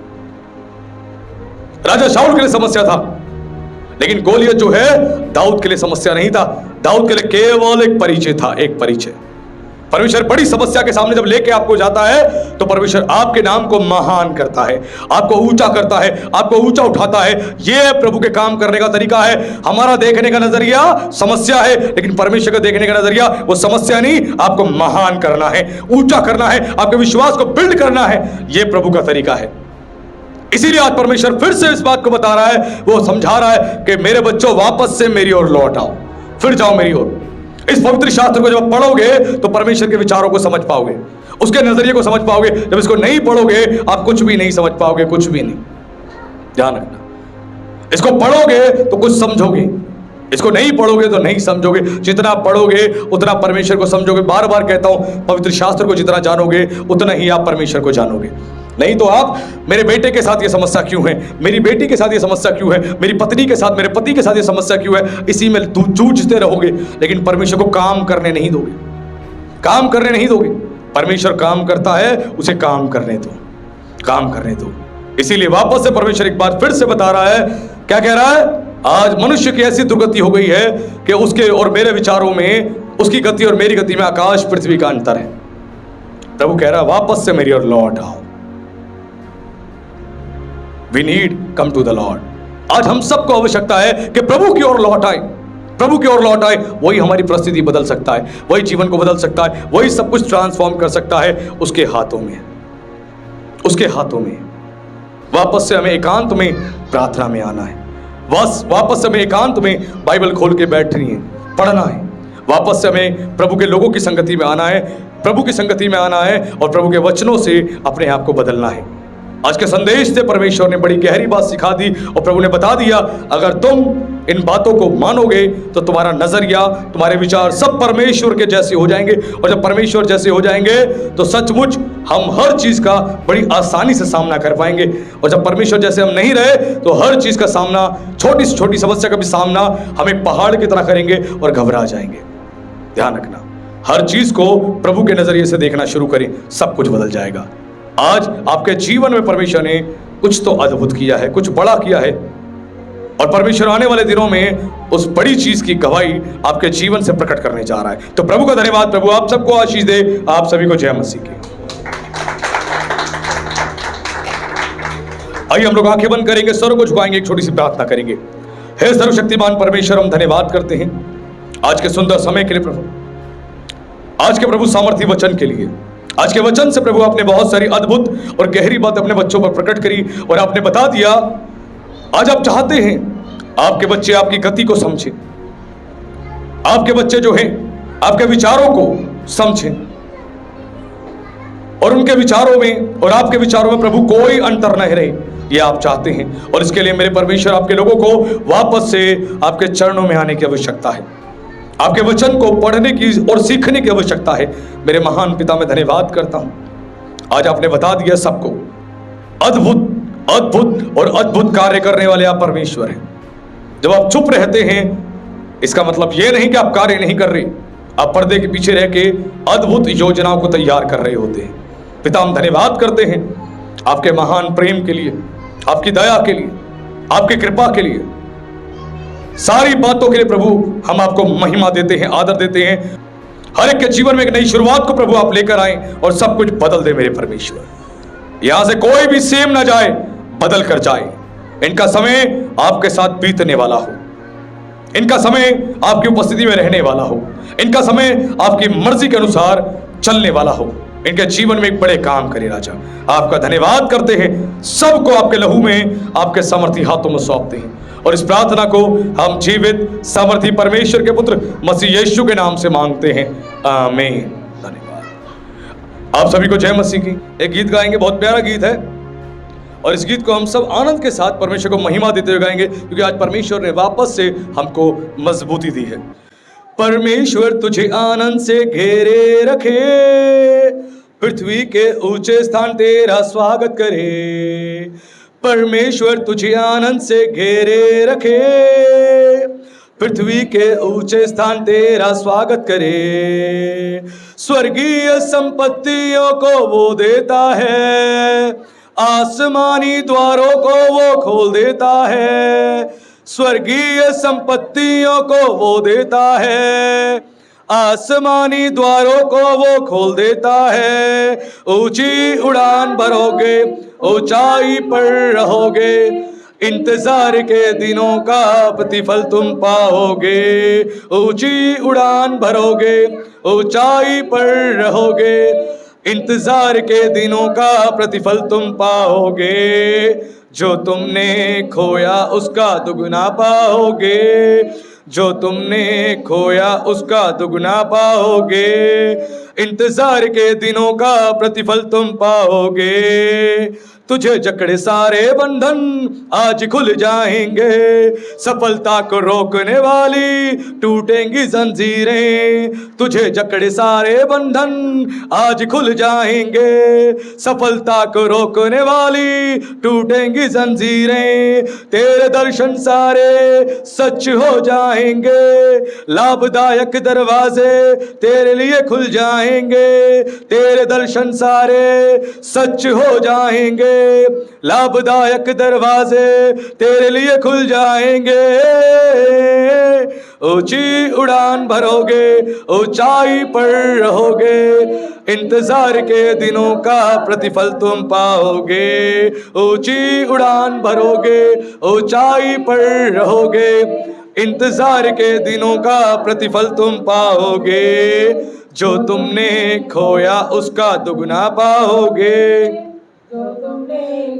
राजा शाऊल के लिए समस्या था, लेकिन गोलियत जो है दाऊद के लिए समस्या नहीं था। दाऊद के लिए केवल एक परिचय था, एक परिचय। परमेश्वर बड़ी समस्या के सामने जब लेके आपको जाता है तो परमेश्वर आपके नाम को महान करता है, आपको ऊंचा करता है, आपको ऊंचा उठाता है। यह प्रभु के काम करने का तरीका है। हमारा देखने का नजरिया समस्या है, लेकिन परमेश्वर का देखने का नजरिया वो समस्या नहीं, आपको महान करना है, ऊंचा करना है, आपके विश्वास को बिल्ड करना है। यह प्रभु का तरीका है। इसीलिए आज परमेश्वर फिर से इस बात को बता रहा है, वो समझा रहा है कि मेरे बच्चों वापस से मेरी ओर लौट आओ, फिर जाओ मेरी ओर। इस पवित्र शास्त्र को जब पढ़ोगे तो परमेश्वर के विचारों को समझ पाओगे, उसके नजरिए को समझ पाओगे। जब इसको नहीं पढ़ोगे आप कुछ भी नहीं समझ पाओगे, कुछ भी नहीं। ध्यान रखना, इसको पढ़ोगे तो कुछ समझोगे, इसको नहीं पढ़ोगे तो नहीं समझोगे। जितना पढ़ोगे उतना परमेश्वर को समझोगे। बार बार कहता हूं, पवित्र शास्त्र को जितना जानोगे उतना ही आप परमेश्वर को जानोगे। नहीं तो आप मेरे बेटे के साथ ये समस्या क्यों है, मेरी बेटी के साथ ये समस्या क्यों है, मेरी पत्नी के साथ, मेरे पति के साथ ये समस्या क्यों है, इसी में जूझते रहोगे, लेकिन परमेश्वर को काम करने नहीं दोगे, काम करने नहीं दोगे। परमेश्वर काम करता है, उसे काम करने दो, काम करने दो। इसीलिए वापस से परमेश्वर एक बार फिर से बता रहा है, क्या कह रहा है? आज मनुष्य की ऐसी दुर्गति हो गई है कि उसके और मेरे विचारों में, उसकी गति और मेरी गति में आकाश पृथ्वी का अंतर है। प्रभु कह रहा है वापस से मेरी ओर लौट आओ। We need come to the Lord. आज हम सबको आवश्यकता है कि प्रभु की ओर लौट आए, प्रभु की ओर लौट आए। वही हमारी परिस्थिति बदल सकता है, वही जीवन को बदल सकता है, वही सब कुछ ट्रांसफॉर्म कर सकता है। उसके हाथों में, उसके हाथों में। वापस से हमें एकांत में प्रार्थना में आना है, बस वापस से हमें एकांत में बाइबल खोल के बैठनी है, पढ़ना है। वापस से हमें प्रभु के लोगों की संगति में आना है, प्रभु की संगति में आना है और प्रभु के वचनों से अपने आप को बदलना है। आज के संदेश से परमेश्वर ने बड़ी गहरी बात सिखा दी और प्रभु ने बता दिया, अगर तुम इन बातों को मानोगे तो तुम्हारा नजरिया, तुम्हारे विचार सब परमेश्वर के जैसे हो जाएंगे। और जब परमेश्वर जैसे हो जाएंगे तो सचमुच हम हर चीज का बड़ी आसानी से सामना कर पाएंगे। और जब परमेश्वर जैसे हम नहीं रहे तो हर चीज का सामना, छोटी से छोटी समस्या का भी सामना हम एक पहाड़ की तरह करेंगे और घबरा जाएंगे। ध्यान रखना, हर चीज को प्रभु के नजरिए से देखना शुरू करें, सब कुछ बदल जाएगा। आज आपके जीवन में परमेश्वर ने कुछ तो अद्भुत किया है, कुछ बड़ा किया है और परमेश्वर आने वाले दिनों में उस बड़ी चीज की गवाही आपके जीवन से प्रकट करने जा रहा है। तो प्रभु का धन्यवाद। प्रभु आप सबको आशीष दे, आप सभी को जय मसीह की। आइए हम लोग आंखें बंद करेंगे, सर को झुकाएंगे, एक छोटी सी प्रार्थना करेंगे। हे सर्वशक्तिमान परमेश्वर, हम धन्यवाद करते हैं आज के सुंदर समय के लिए प्रभु, आज के प्रभु सामर्थी वचन के लिए। आज के वचन से प्रभु आपने बहुत सारी अद्भुत और गहरी बात अपने बच्चों पर प्रकट करी और आपने बता दिया आज आप चाहते हैं आपके बच्चे आपकी गति को समझें, आपके बच्चे जो हैं आपके विचारों को समझें और उनके विचारों में और आपके विचारों में प्रभु कोई अंतर नहीं रहे, ये आप चाहते हैं। और इसके लिए मेरे परमेश्वर आपके लोगों को वापस से आपके चरणों में आने की आवश्यकता है, आपके वचन को पढ़ने की और सीखने की आवश्यकता है। मेरे महान पिता, मैं धन्यवाद करता हूं, आज आपने बता दिया सबको अद्भुत अद्भुत और अद्भुत कार्य करने वाले आप परमेश्वर हैं। जब आप चुप रहते हैं इसका मतलब यह नहीं कि आप कार्य नहीं कर रहे, आप पर्दे के पीछे रह के अद्भुत योजनाओं को तैयार कर रहे होते हैं। पिता, हम धन्यवाद करते हैं आपके महान प्रेम के लिए, आपकी दया के लिए, आपकी कृपा के लिए, सारी बातों के लिए प्रभु हम आपको महिमा देते हैं, आदर देते हैं। हर एक के जीवन में एक नई शुरुआत को प्रभु आप लेकर आए और सब कुछ बदल दे मेरे परमेश्वर। यहां से कोई भी सेम ना जाए, बदल कर जाए। इनका समय आपके साथ बीतने वाला हो, इनका समय आपकी उपस्थिति में रहने वाला हो, इनका समय आपकी मर्जी के अनुसार चलने वाला हो। इनके जीवन में एक बड़े काम करे राजा। आपका धन्यवाद करते हैं, सबको आपके लहू में आपके सामर्थी हाथों में सौंपते हैं और इस प्रार्थना को हम जीवित सामर्थी परमेश्वर के पुत्र मसीह यीशु के नाम से मांगते हैं, आमीन। धन्यवाद। आप सभी को जय मसीह की। एक गीत गाएंगे, बहुत प्यारा गीत है और इस गीत को हम सब आनंद के साथ परमेश्वर को महिमा देते हुए गाएंगे, क्योंकि आज परमेश्वर ने वापस से हमको मजबूती दी है। परमेश्वर तुझे आनंद से घेरे रखे, पृथ्वी के ऊंचे स्थान तेरा स्वागत करे। परमेश्वर तुझे आनंद से घेरे रखे, पृथ्वी के ऊंचे स्थान तेरा स्वागत करे। स्वर्गीय संपत्तियों को वो देता है, आसमानी द्वारों को वो खोल देता है। स्वर्गीय संपत्तियों को वो देता है, आसमानी द्वारों को वो खोल देता है। ऊंची उड़ान भरोगे, ऊंचाई पर रहोगे, इंतजार के दिनों का प्रतिफल तुम पाओगे। ऊंची उड़ान भरोगे, ऊंचाई पर रहोगे, इंतजार के दिनों का प्रतिफल तुम पाओगे। जो तुमने खोया उसका दुगना पाओगे, जो तुमने खोया उसका दुगना पाओगे। इंतजार के दिनों का प्रतिफल तुम पाओगे। तुझे जकड़े सारे बंधन आज खुल जाएंगे, सफलता को रोकने वाली टूटेंगी जंजीरें। तुझे जकड़े सारे बंधन आज खुल जाएंगे, सफलता को रोकने वाली टूटेंगी जंजीरें। तेरे दर्शन सारे सच हो जाएंगे, लाभदायक दरवाजे तेरे लिए खुल जाएंगे। तेरे दर्शन सारे सच हो जाएंगे, लाभदायक दरवाजे तेरे लिए खुल जाएंगे। ऊंची उड़ान भरोगे, ऊंचाई पर रहोगे, इंतजार के दिनों का प्रतिफल तुम पाओगे। ऊंची उड़ान भरोगे, ऊंचाई पर रहोगे, इंतजार के दिनों का प्रतिफल तुम पाओगे। जो तुमने खोया उसका दुगना पाओगे,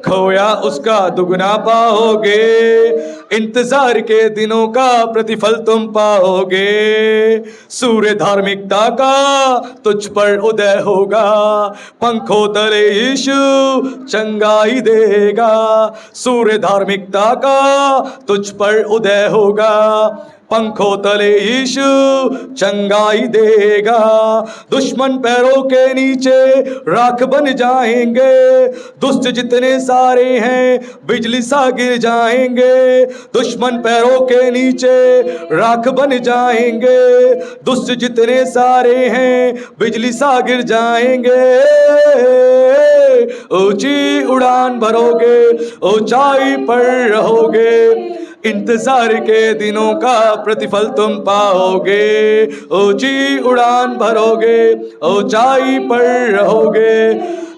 खोया उसका दुगना पाओगे, इंतजार के दिनों का प्रतिफल तुम पाओगे। सूर्य धार्मिकता का तुझ पर उदय होगा, पंखों तले यीशु चंगाई देगा। सूर्य धार्मिकता का तुझ पर उदय होगा, पंखों तले यीशु चंगाई देगा। दुश्मन पैरों के नीचे राख बन जाएंगे, दुष्ट जितने सारे हैं बिजली सा गिर जाएंगे। दुश्मन पैरों के नीचे राख बन जाएंगे, दुष्ट जितने सारे हैं बिजली सा गिर जाएंगे। ऊंची उड़ान भरोगे, ऊंचाई पर रहोगे, इंतजार के दिनों का प्रतिफल तुम पाओगे। ऊंची उड़ान भरोगे, ऊंचाई पर रहोगे,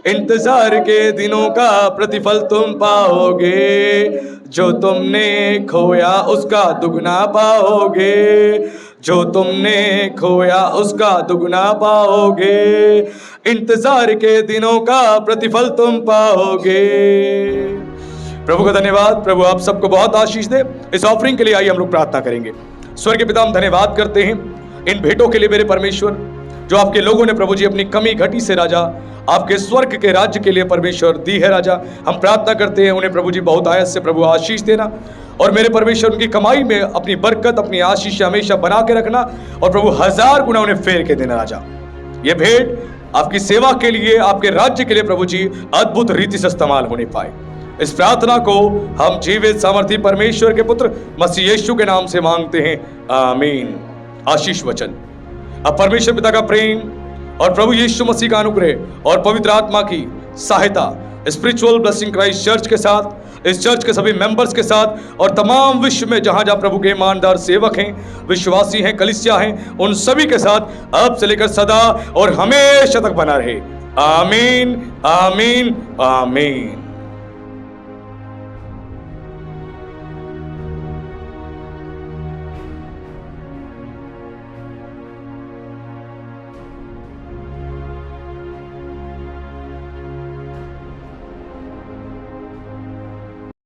इंतजार के दिनों का प्रतिफल तुम पाओगे। जो तुमने खोया उसका दुगना पाओगे, जो तुमने खोया उसका दुगना पाओगे, इंतजार के दिनों का प्रतिफल तुम पाओगे। प्रभु का धन्यवाद। प्रभु आप सबको बहुत आशीष दे। इस ऑफरिंग के लिए आइए हम लोग प्रार्थना करेंगे। स्वर्गीय पिता हम धन्यवाद करते हैं इन भेंटों के लिए मेरे परमेश्वर, जो आपके लोगों ने प्रभु जी अपनी कमी घटी से राजा आपके स्वर्ग के राज्य के लिए परमेश्वर दी है। राजा हम प्रार्थना करते हैं उन्हें प्रभु जी बहुत आयत से प्रभु आशीष देना, और मेरे परमेश्वर उनकी कमाई में अपनी बरकत अपनी आशीष हमेशा बना के रखना, और प्रभु 1000 गुना उन्हें फेर के देना। राजा ये भेंट आपकी सेवा के लिए आपके राज्य के लिए प्रभु जी अद्भुत रीति से इस्तेमाल होने पाए। इस प्रार्थना को हम जीवित सामर्थी परमेश्वर के पुत्र मसीह यीशु के नाम से मांगते हैं, आमीन। आशीष वचन। अब परमेश्वर पिता का प्रेम और प्रभु यीशु मसीह का अनुग्रह और पवित्र आत्मा की सहायता स्पिरिचुअल ब्लेसिंग क्राइस्ट चर्च के साथ, इस चर्च के सभी मेंबर्स के साथ और तमाम विश्व में जहां जहां प्रभु के ईमानदार सेवक हैं, विश्वासी हैं, कलीसिया हैं, उन सभी के साथ अब से लेकर सदा और हमेशा तक बना रहे। आमीन, आमीन, आमीन।